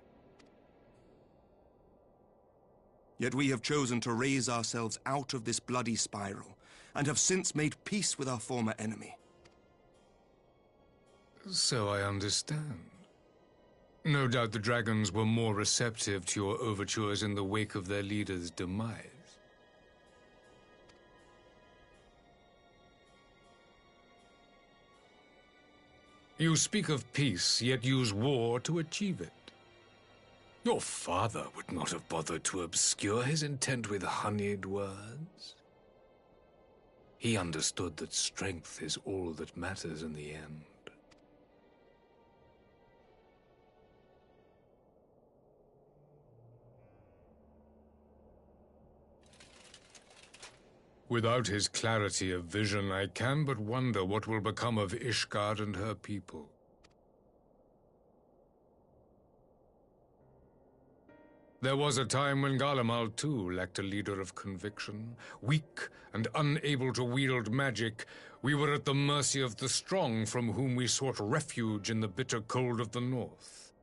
Yet we have chosen to raise ourselves out of this bloody spiral, and have since made peace with our former enemy.
So I understand. No doubt the dragons were more receptive to your overtures in the wake of their leader's demise. You speak of peace, yet use war to achieve it. Your father would not have bothered to obscure his intent with honeyed words. He understood that strength is all that matters in the end. Without his clarity of vision, I can but wonder what will become of Ishgard and her people. There was a time when Garlemald, too, lacked a leader of conviction. Weak and unable to wield magic, we were at the mercy of the strong, from whom we sought refuge in the bitter cold of the north.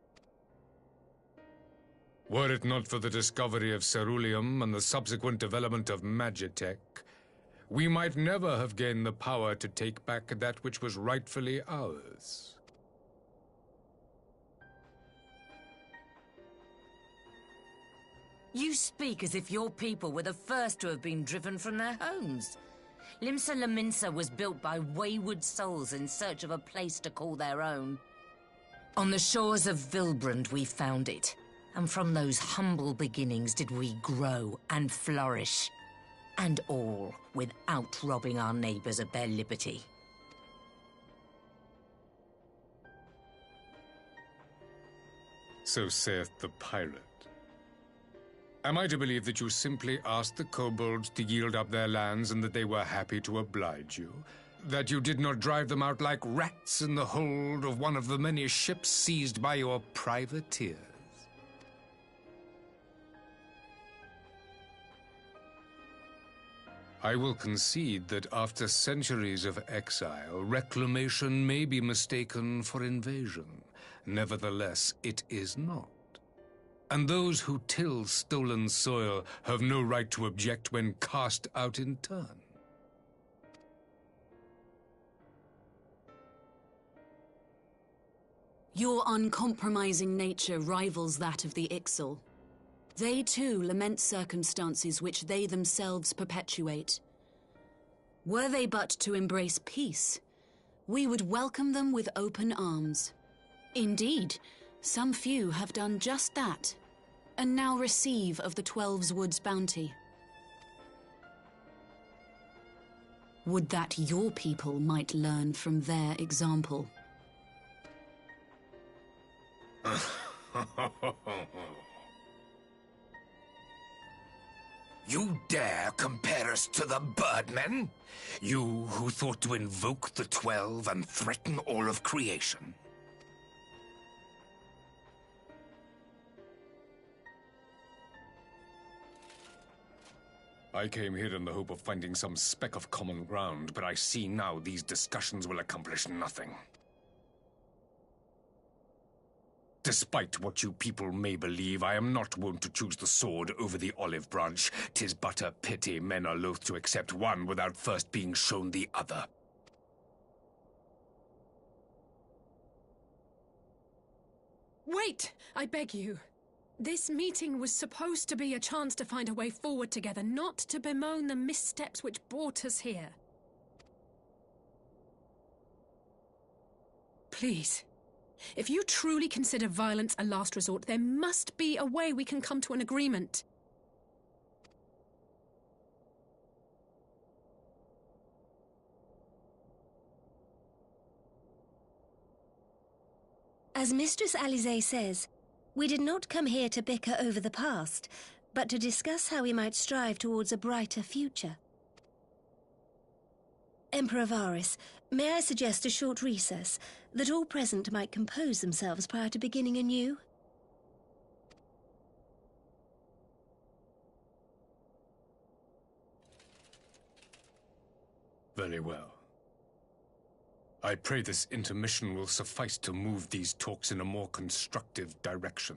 Were it not for the discovery of ceruleum and the subsequent development of magitech, we might never have gained the power to take back that which was rightfully ours.
You speak as if your people were the first to have been driven from their homes. Limsa Lominsa was built by wayward souls in search of a place to call their own. On the shores of Vilbrand we found it, and from those humble beginnings did we grow and flourish. And all without robbing our neighbors of their liberty.
So saith the pirate. Am I to believe that you simply asked the kobolds to yield up their lands and that they were happy to oblige you?
That you did not drive them out like rats in the hold of one of the many ships seized by your privateers. I will concede that after centuries of exile, reclamation may be mistaken for invasion. Nevertheless, it is not. And those who till stolen soil have no right to object when cast out in turn.
Your uncompromising nature rivals that of the Ixal. They too lament circumstances which they themselves perpetuate. Were they but to embrace peace, we would welcome them with open arms. Indeed, some few have done just that, and now receive of the Twelve's Wood's bounty. Would that your people might learn from their example.
You dare compare us to the Birdmen? You who thought to invoke the 12 and threaten all of creation? I came here in the hope of finding some speck of common ground, but I see now these discussions will accomplish nothing. Despite what you people may believe, I am not wont to choose the sword over the olive branch. 'Tis but a pity men are loath to accept one without first being shown the other.
Wait! I beg you. This meeting was supposed to be a chance to find a way forward together, not to bemoan the missteps which brought us here. Please. If you truly consider violence a last resort, there must be a way we can come to an agreement.
As Mistress Alisaie says, we did not come here to bicker over the past, but to discuss how we might strive towards a brighter future. Emperor Varys, may I suggest a short recess, that all present might compose themselves prior to beginning anew?
Very well. I pray this intermission will suffice to move these talks in a more constructive direction.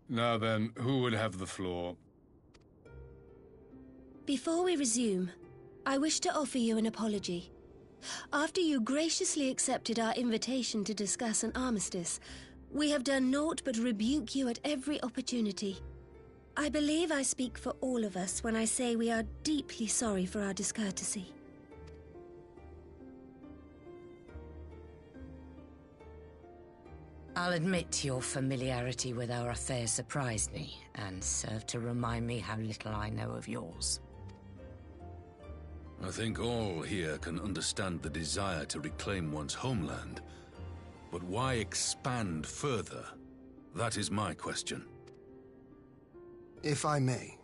Now then, who would have the floor?
Before we resume, I wish to offer you an apology. After you graciously accepted our invitation to discuss an armistice, we have done naught but rebuke you at every opportunity. I believe I speak for all of us when I say we are deeply sorry for our discourtesy.
I'll admit your familiarity with our affairs surprised me, and served to remind me how little I know of yours.
I think all here can understand the desire to reclaim one's homeland. But why expand further? That is my question.
If I may,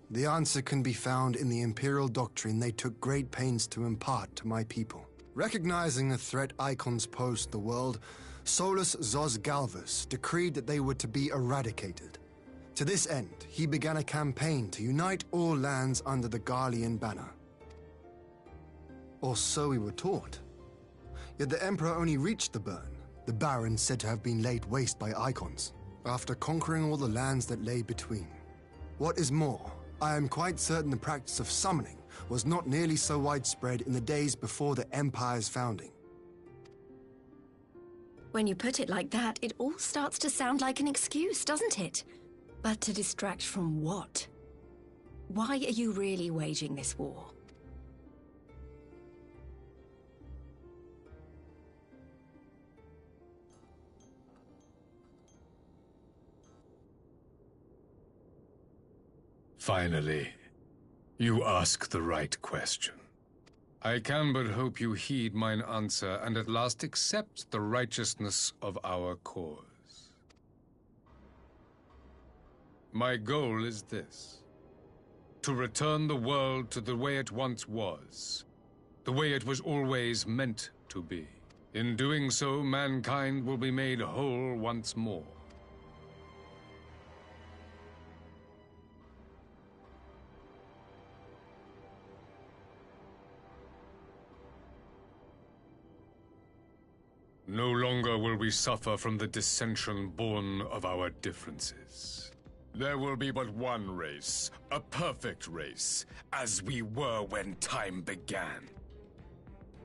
the answer can be found in the Imperial doctrine they took great pains to impart to my people. Recognizing the threat icons pose to the world, Solus Zos Galvus decreed that they were to be eradicated. To this end, he began a campaign to unite all lands under the Garlean banner. Or so we were taught. Yet the Emperor only reached the burn, the Baron said to have been laid waste by icons, after conquering all the lands that lay between. What is more, I am quite certain the practice of summoning was not nearly so widespread in the days before the Empire's founding.
When you put it like that, it all starts to sound like an excuse, doesn't it? But to distract from what? Why are you really waging this war?
Finally, you ask the right question. I can but hope you heed mine answer and at last accept the righteousness of our cause. My goal is this: to return the world to the way it once was, the way it was always meant to be. In doing so, mankind will be made whole once more. No longer will we suffer from the dissension born of our differences. There will be but one race, a perfect race, as we were when time began.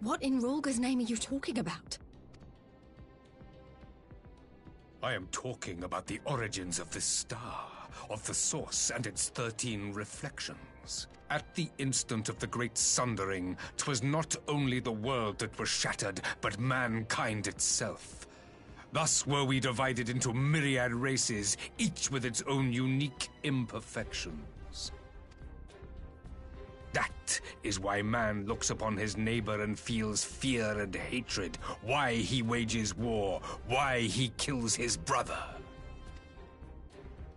What in Rolga's name are you talking about?
I am talking about the origins of this star, of the source and its 13 reflections. At the instant of the great sundering, 'twas not only the world that was shattered, but mankind itself. Thus were we divided into myriad races, each with its own unique imperfections. That is why man looks upon his neighbor and feels fear and hatred, why he wages war, why he kills his brother.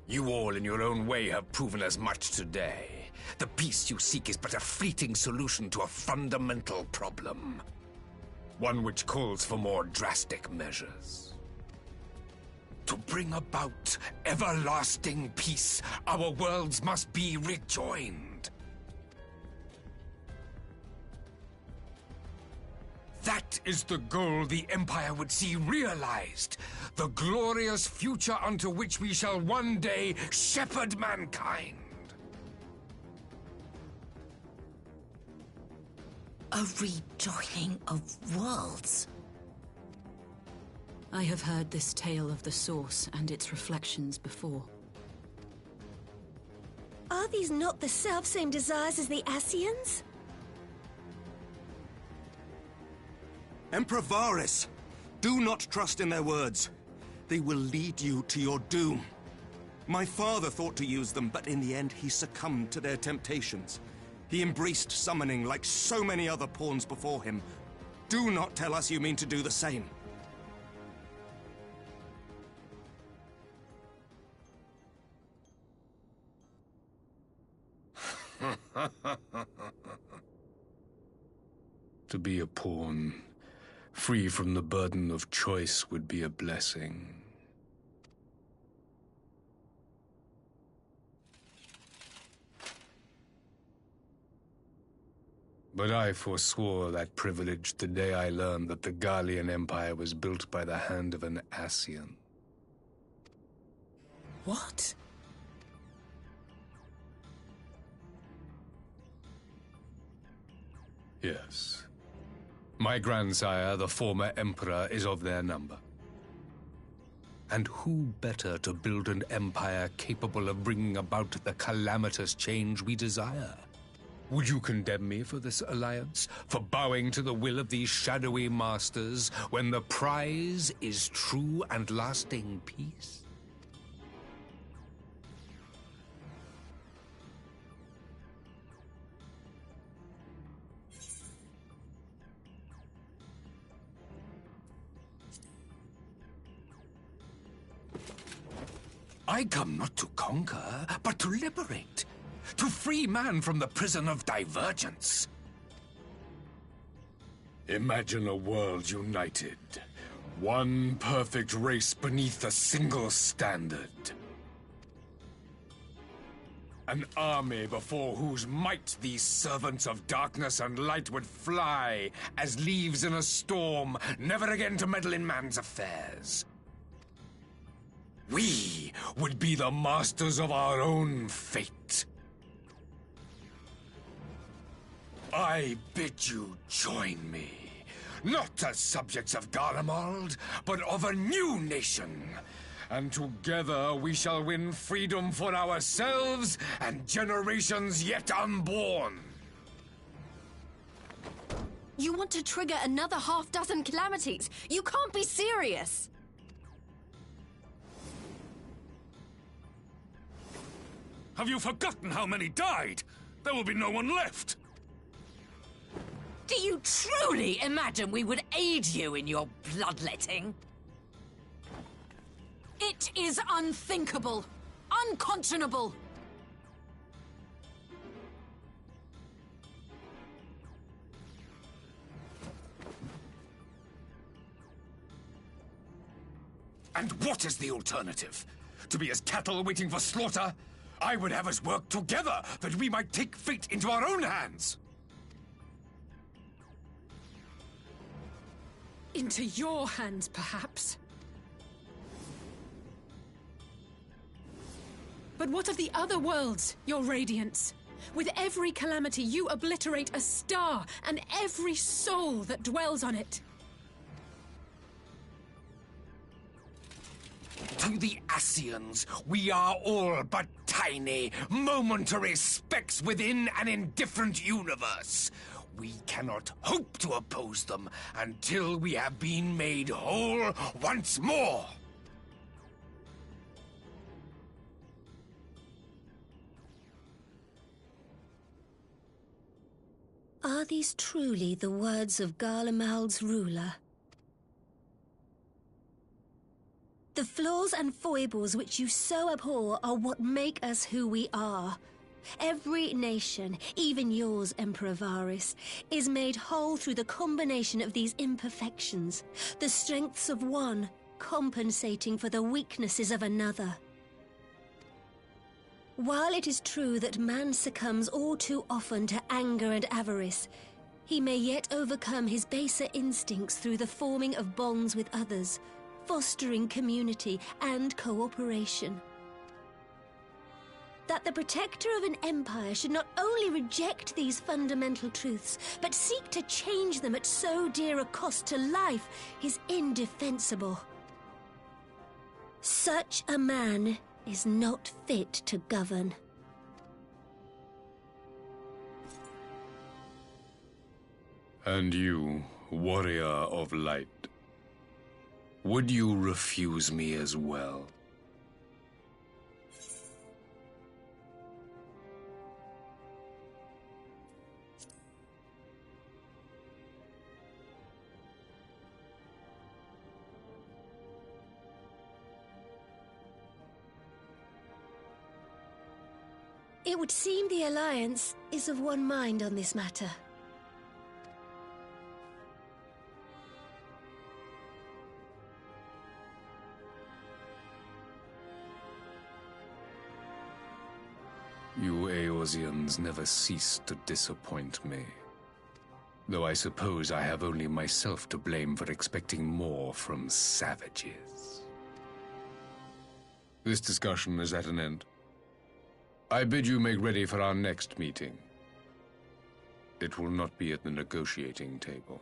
You all in your own way have proven as much today. The peace you seek is but a fleeting solution to a fundamental problem. One which calls for more drastic measures. To bring about everlasting peace, our worlds must be rejoined. That is the goal the Empire would see realized. The glorious future unto which we shall one day shepherd mankind.
A rejoining of worlds.
I have heard this tale of the Source and its reflections before.
Are these not the selfsame desires as the Ascians?
Emperor Varys, do not trust in their words. They will lead you to your doom. My father thought to use them, but in the end he succumbed to their temptations. He embraced summoning like so many other pawns before him. Do not tell us you mean to do the same.
To be a pawn, free from the burden of choice, would be a blessing. But I forswore that privilege the day I learned that the Garlean Empire was built by the hand of an Ascian.
What?
Yes. My grandsire, the former emperor, is of their number. And who better to build an empire capable of bringing about the calamitous change we desire? Would you condemn me for this alliance? For bowing to the will of these shadowy masters, when the prize is true and lasting peace? I come not to conquer, but to liberate. To free man from the prison of divergence. Imagine a world united. One perfect race beneath a single standard. An army before whose might these servants of darkness and light would fly as leaves in a storm, never again to meddle in man's affairs. We would be the masters of our own fate. I bid you join me, not as subjects of Garlemald, but of a new nation. And together we shall win freedom for ourselves and generations yet unborn.
You want to trigger another half-dozen calamities? You can't be serious!
Have you forgotten how many died? There will be no one left.
Do you truly imagine we would aid you in your bloodletting?
It is unthinkable. Unconscionable.
And what is the alternative? To be as cattle waiting for slaughter? I would have us work together, that we might take fate into our own hands.
Into your hands, perhaps. But what of the other worlds, your radiance? With every calamity, you obliterate a star and every soul that dwells on it.
To the Ascians, we are all but tiny, momentary specks within an indifferent universe. We cannot hope to oppose them until we have been made whole once more.
Are these truly the words of Garlemald's ruler? The flaws and foibles which you so abhor are what make us who we are. Every nation, even yours, Emperor Varys, is made whole through the combination of these imperfections, the strengths of one compensating for the weaknesses of another. While it is true that man succumbs all too often to anger and avarice, he may yet overcome his baser instincts through the forming of bonds with others, fostering community and cooperation. That the protector of an empire should not only reject these fundamental truths, but seek to change them at so dear a cost to life is indefensible. Such a man is not fit to govern.
And you, warrior of light, would you refuse me as well?
It would seem the Alliance is of one mind on this matter.
You Eorzeans never cease to disappoint me. Though I suppose I have only myself to blame for expecting more from savages. This discussion is at an end. I bid you make ready for our next meeting. It will not be at the negotiating table.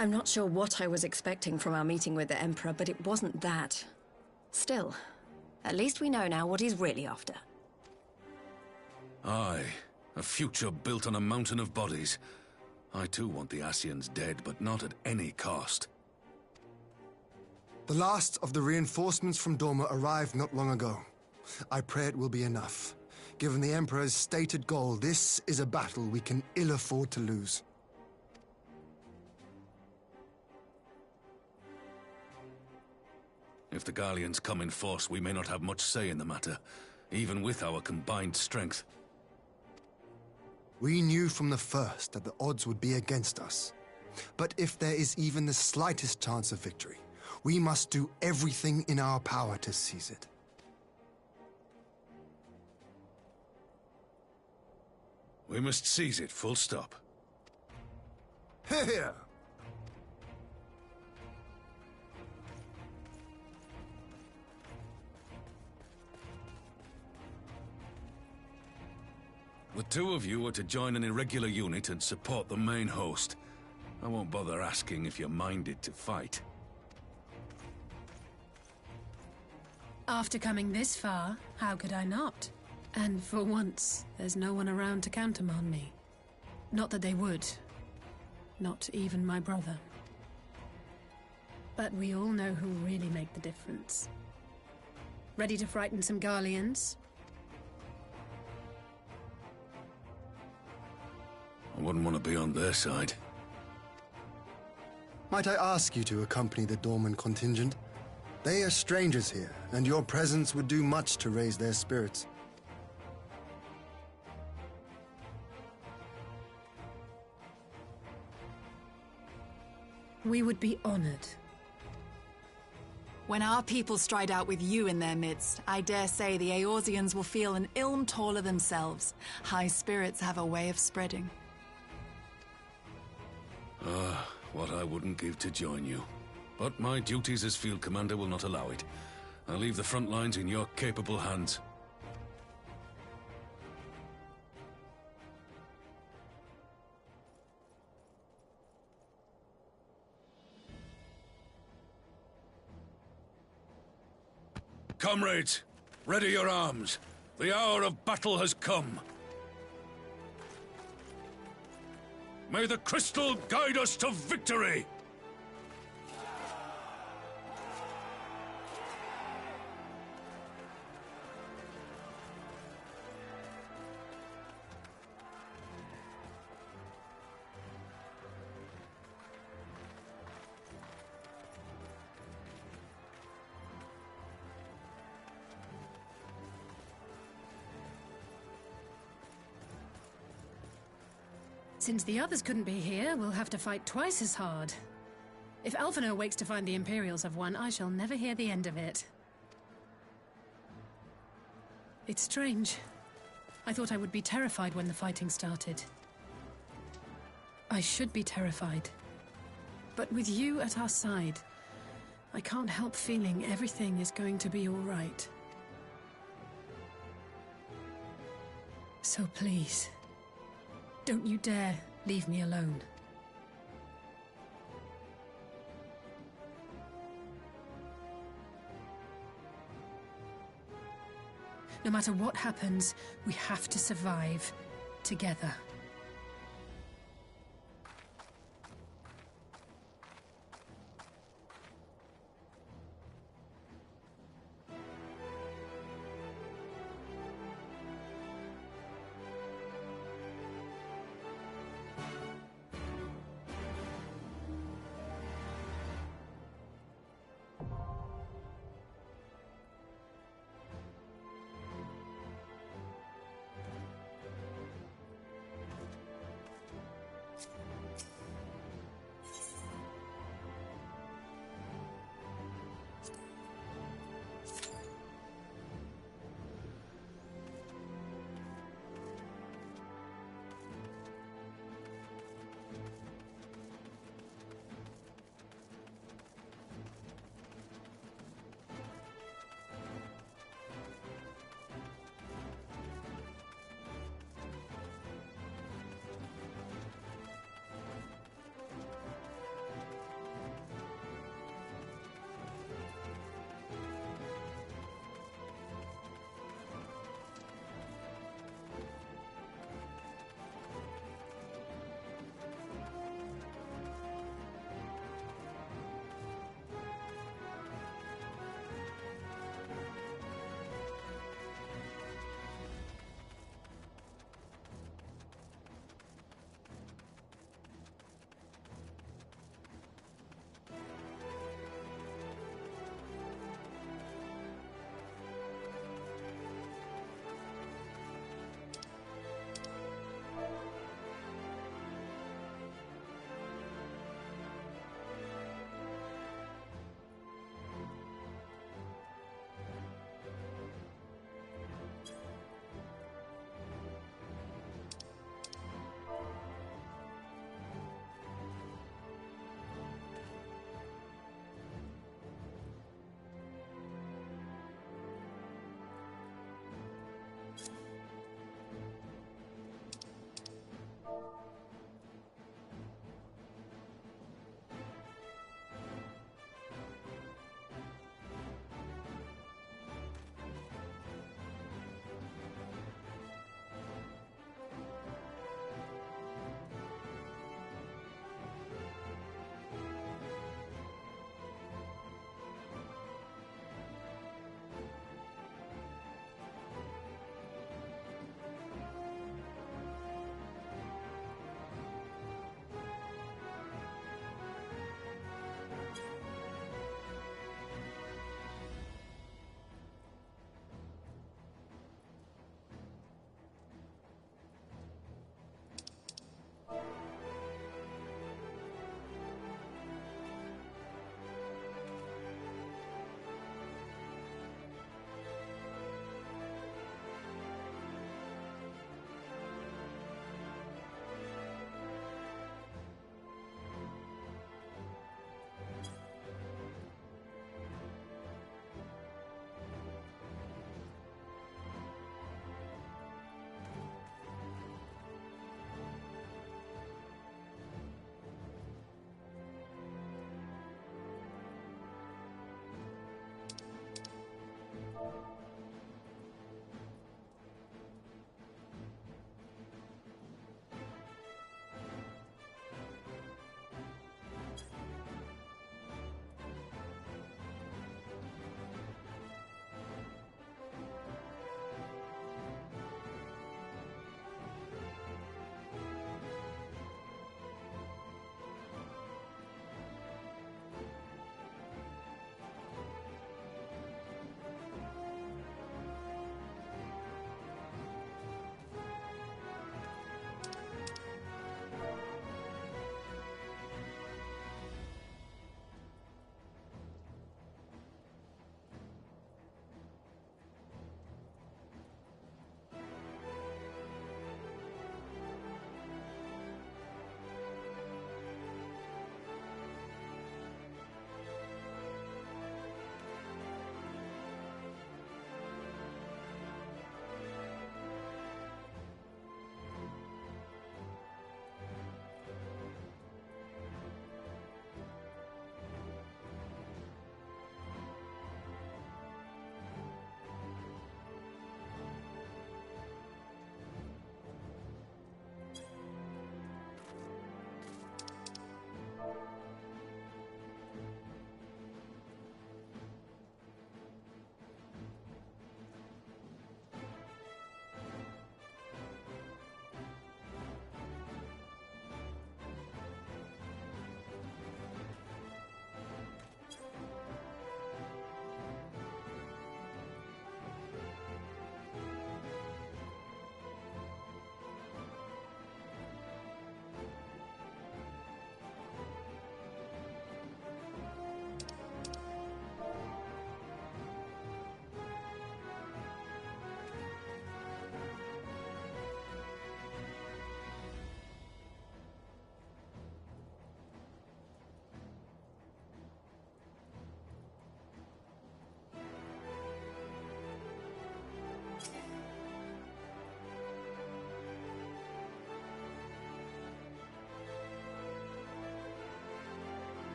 I'm not sure what I was expecting from our meeting with the Emperor, but it wasn't that. Still, at least we know now what he's really after.
Aye, a future built on a mountain of bodies. I too want the Ascians dead, but not at any cost.
The last of the reinforcements from Dorma arrived not long ago. I pray it will be enough. Given the Emperor's stated goal, this is a battle we can ill afford to lose.
If the Gallians come in force, we may not have much say in the matter, even with our combined strength.
We knew from the first that the odds would be against us. But if there is even the slightest chance of victory, we must do everything in our power to seize it.
We must seize it, full stop.
Here!
The two of you are to join an irregular unit and support the main host. I won't bother asking if you're minded to fight.
After coming this far, how could I not? And for once, there's no one around to countermand me. Not that they would. Not even my brother. But we all know who really make the difference. Ready to frighten some Garleans?
I wouldn't want to be on their side.
Might I ask you to accompany the Dorman contingent? They are strangers here, and your presence would do much to raise their spirits.
We would be honored.
When our people stride out with you in their midst, I dare say the Eorzeans will feel an ilm taller themselves. High spirits have a way of spreading.
What I wouldn't give to join you. But my duties as field commander will not allow it. I'll leave the front lines in your capable hands. Comrades, ready your arms. The hour of battle has come. May the crystal guide us to victory!
Since the others couldn't be here, we'll have to fight twice as hard. If Alphino wakes to find the Imperials have won, I shall never hear the end of it. It's strange. I thought I would be terrified when the fighting started. I should be terrified. But with you at our side, I can't help feeling everything is going to be all right. So please, don't you dare leave me alone. No matter what happens, we have to survive together.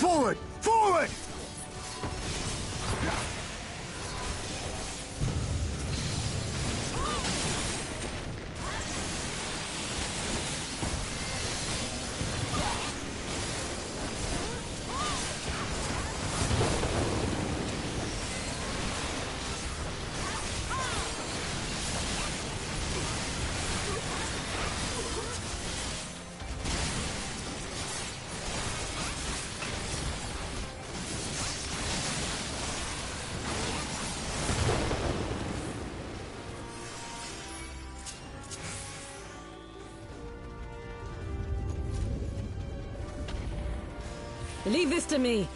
Forward! Forward!
Leave this to me.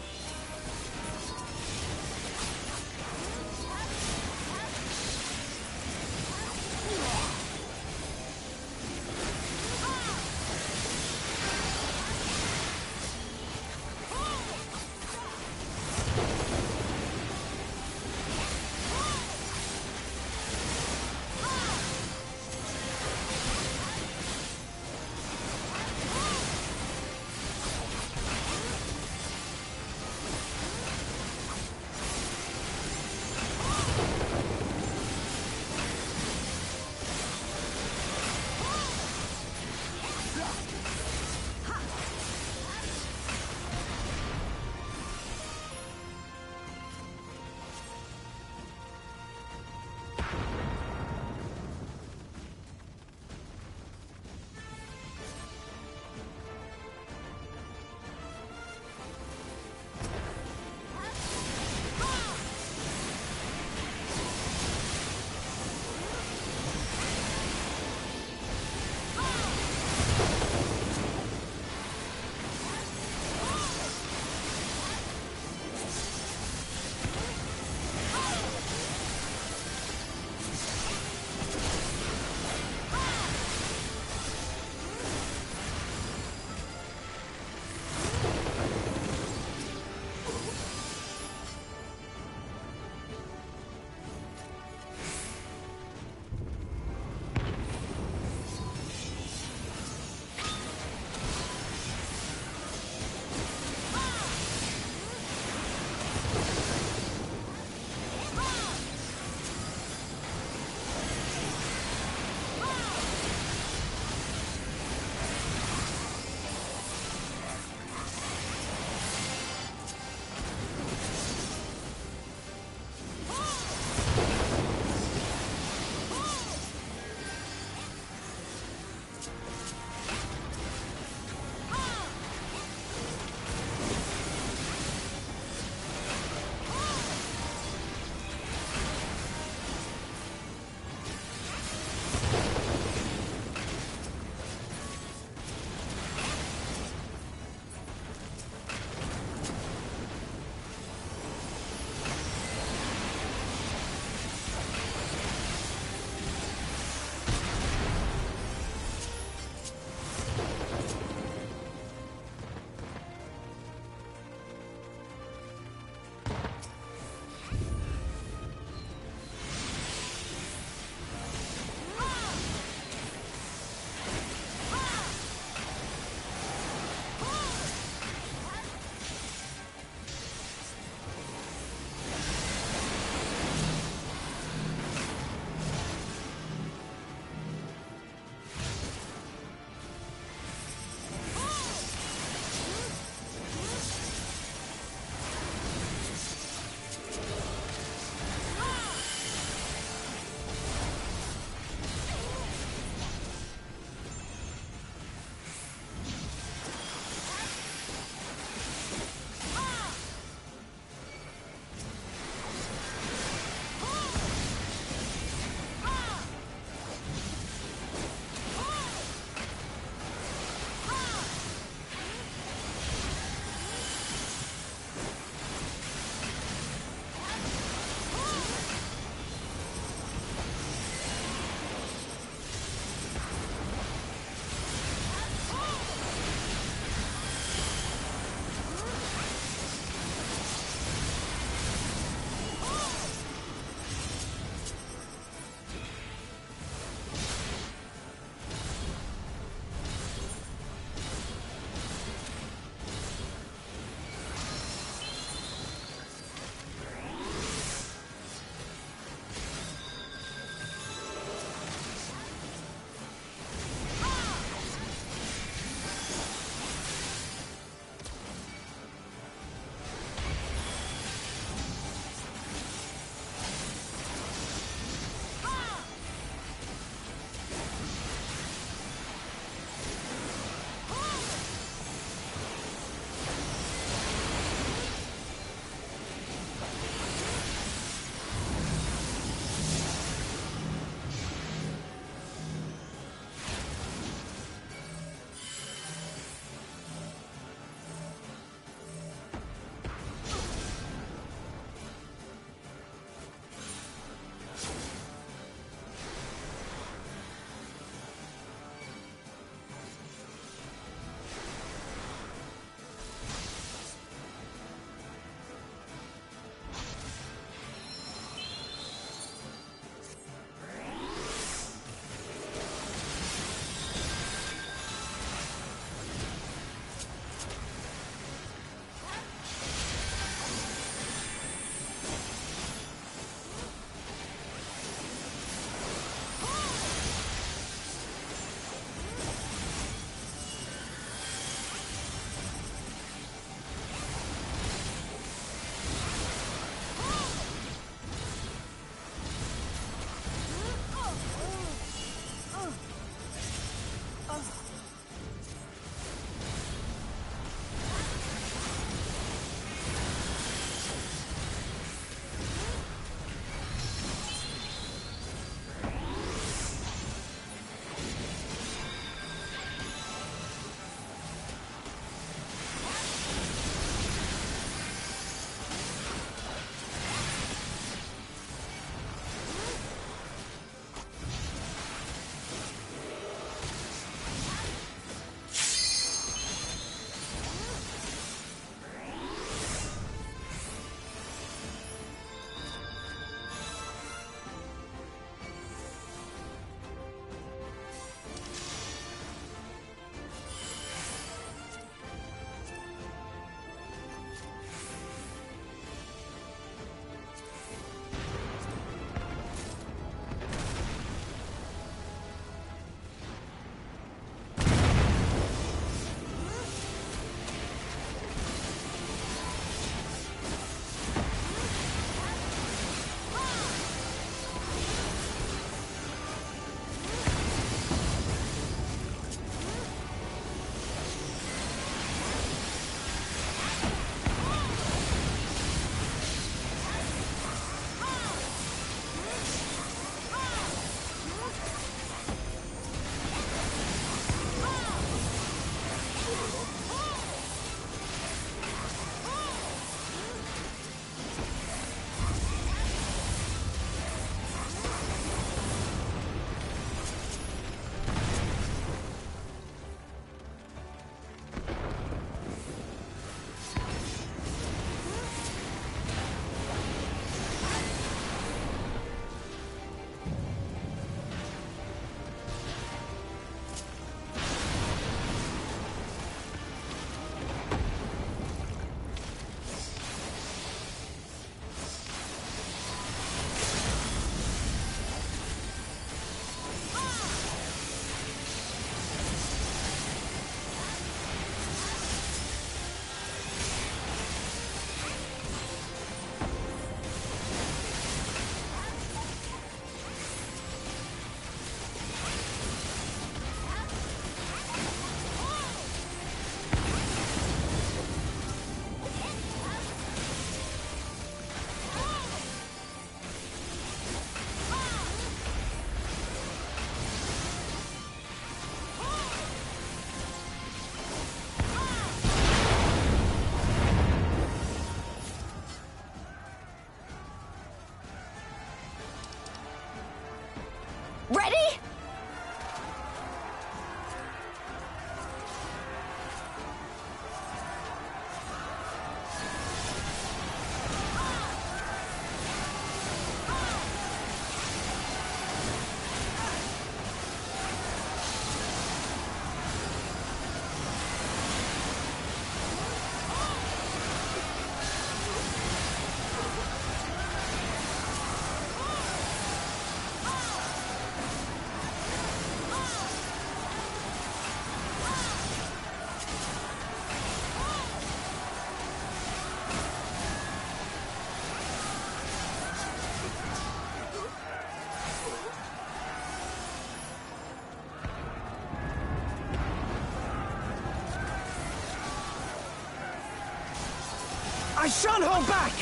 I shan't hold back!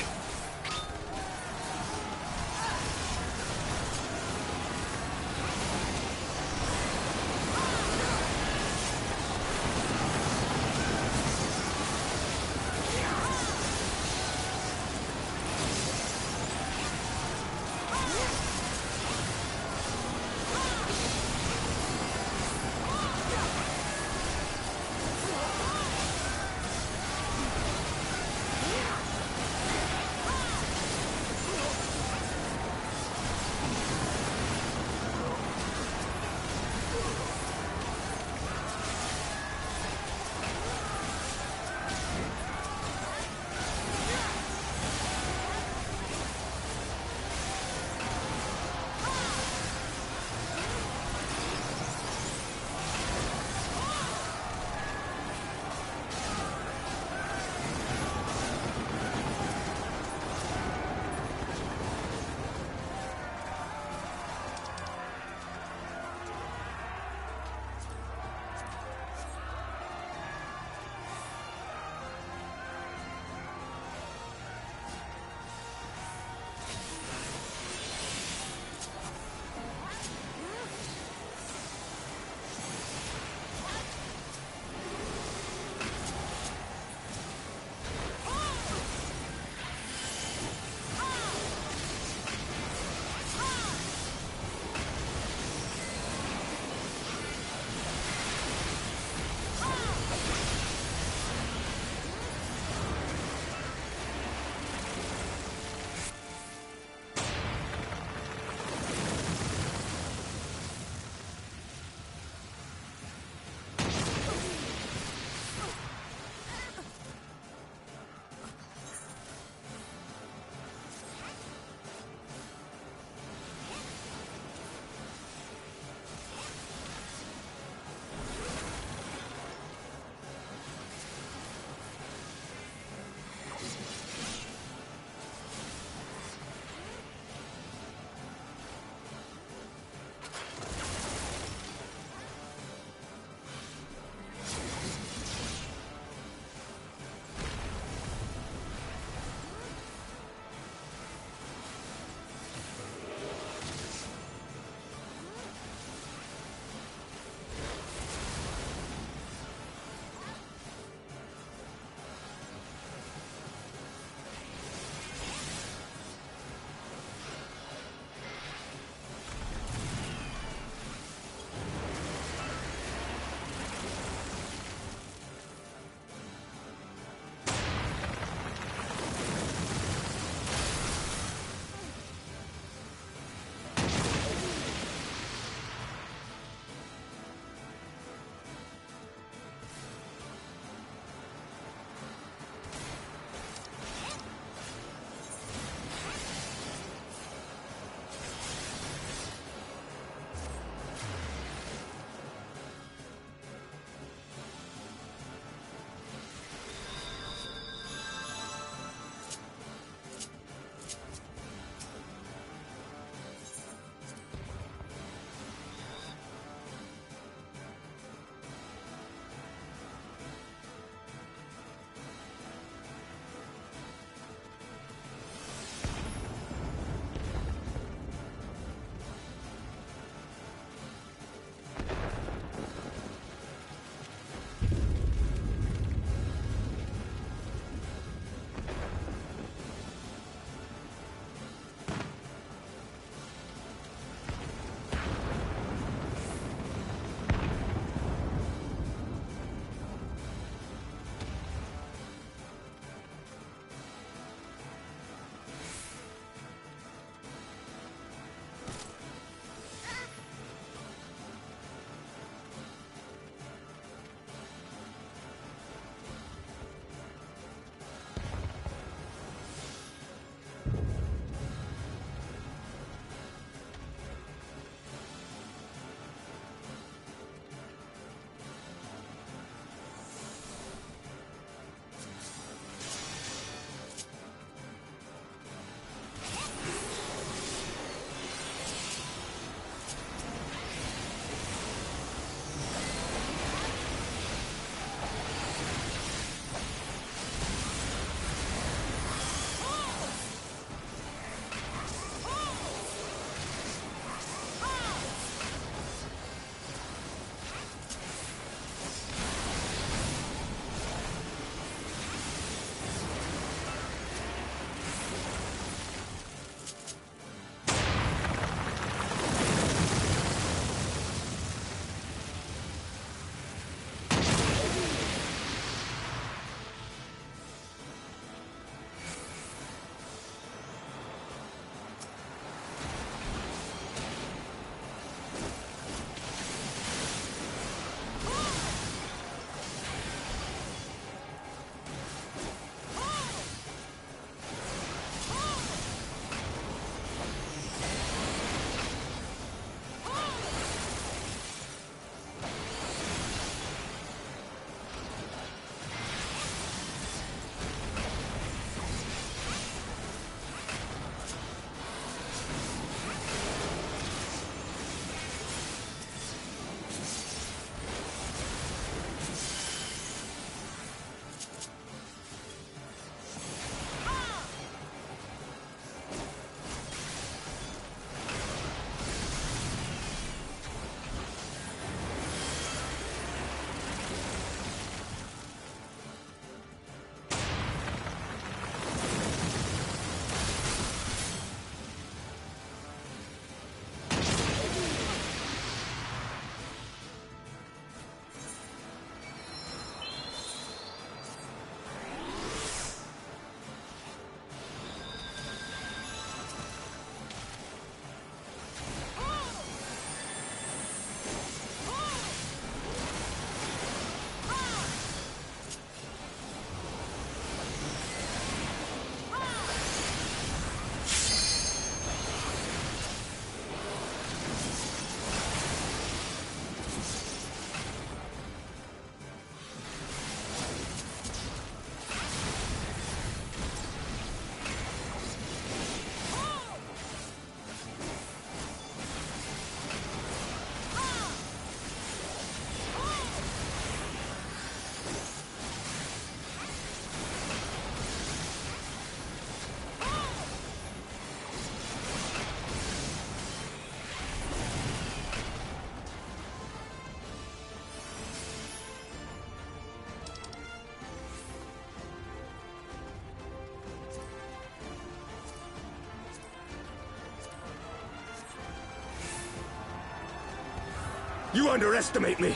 You underestimate me!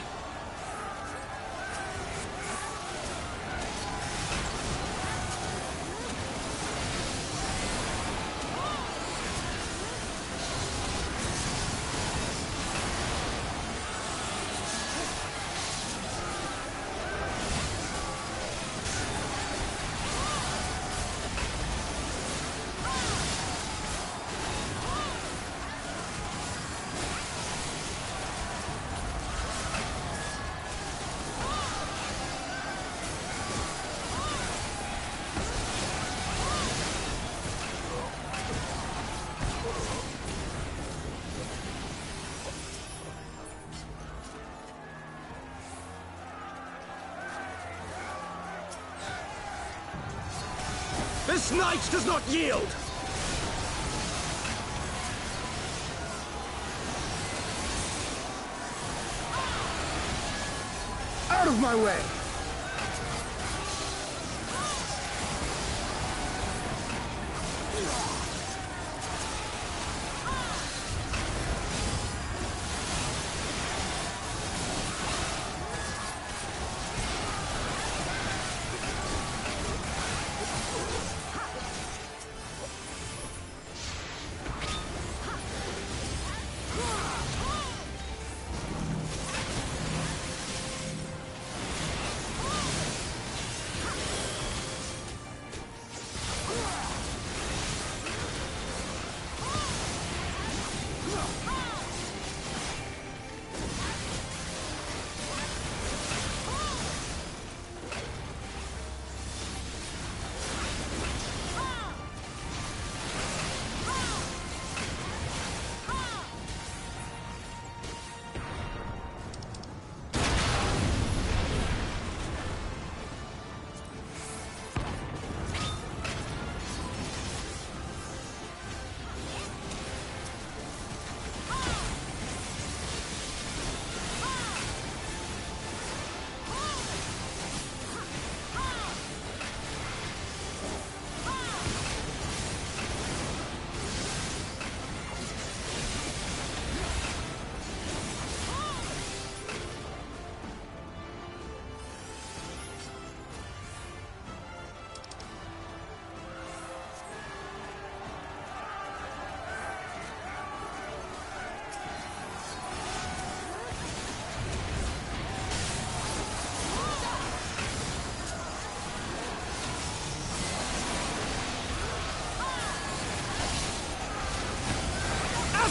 This knight does not yield! Out of my way!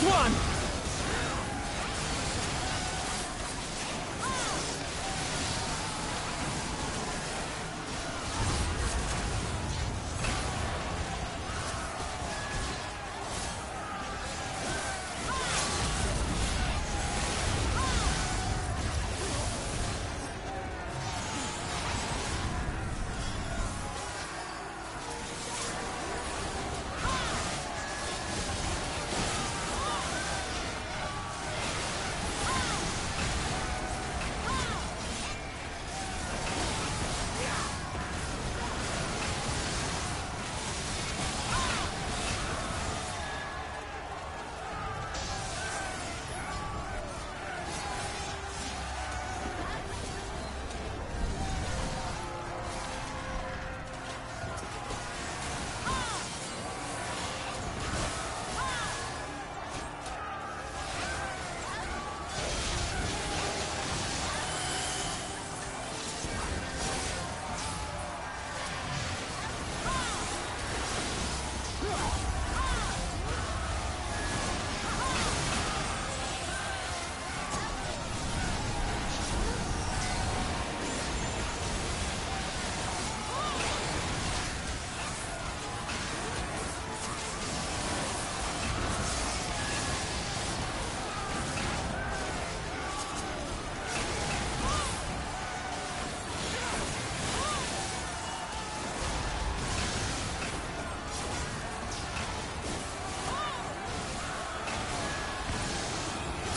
One!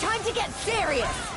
Time to get serious!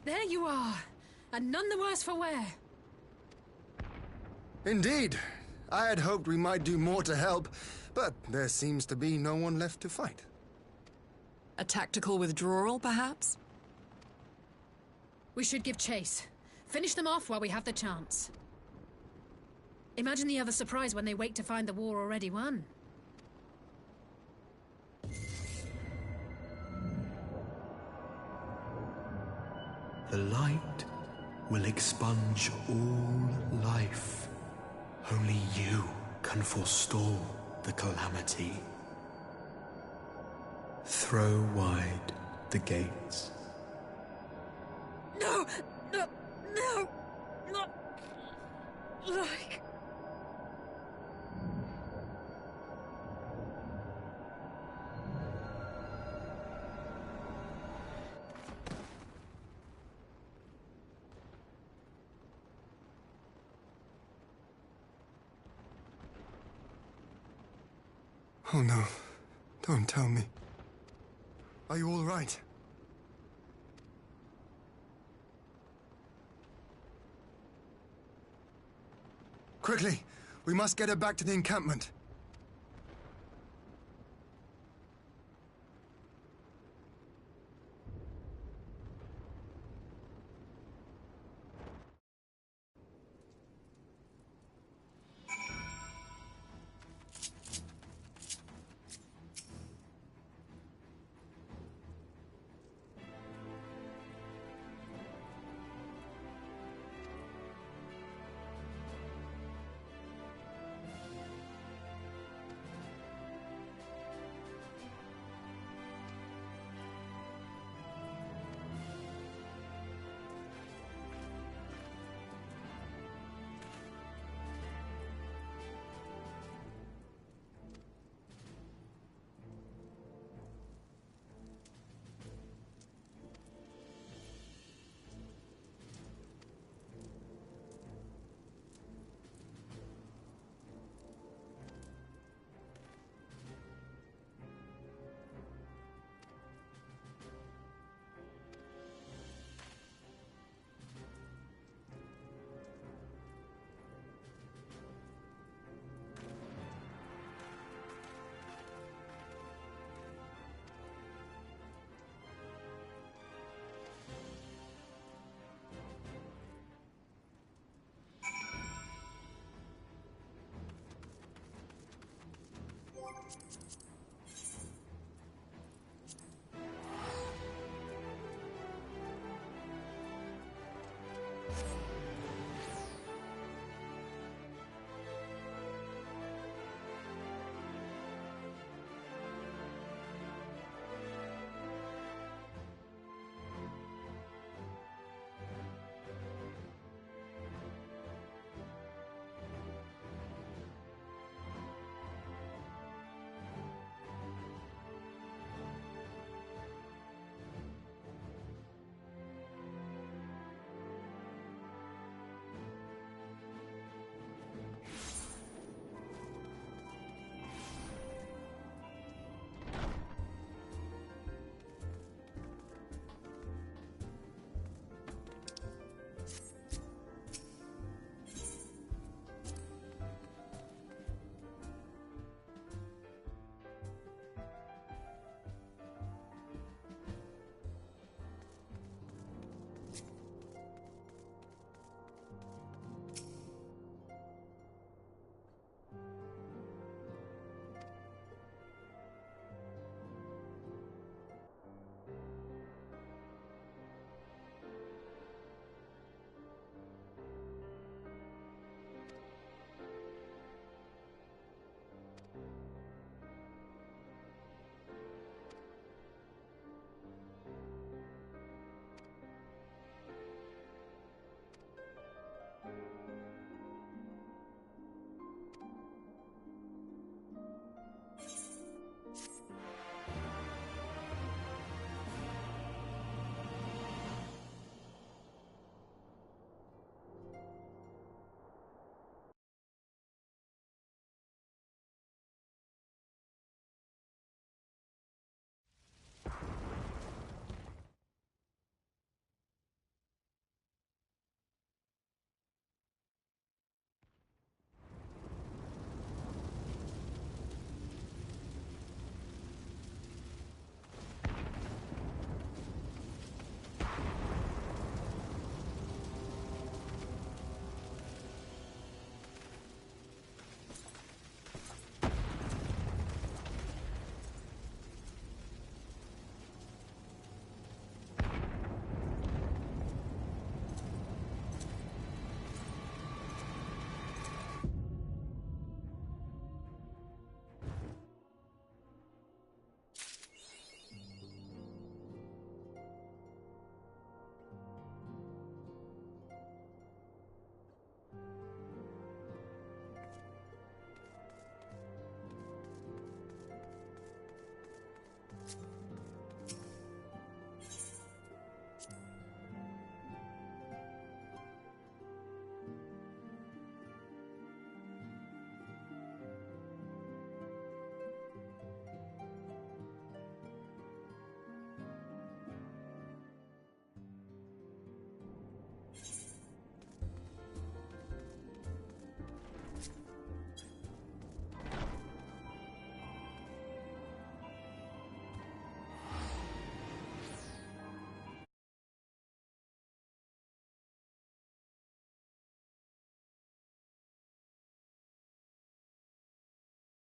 There you are, and none the worse for wear.
Indeed. I had hoped we might do more to help, but there seems to be no one left to fight.
A tactical withdrawal, perhaps?
We should give chase. Finish them off while we have the chance. Imagine the other surprise when they wake to find the war already won.
The light will expunge all life. Only you can forestall the calamity. Throw wide the gates.
No! No! No! Not like...
Oh no. Don't tell me. Are you all right? Quickly! We must get her back to the encampment.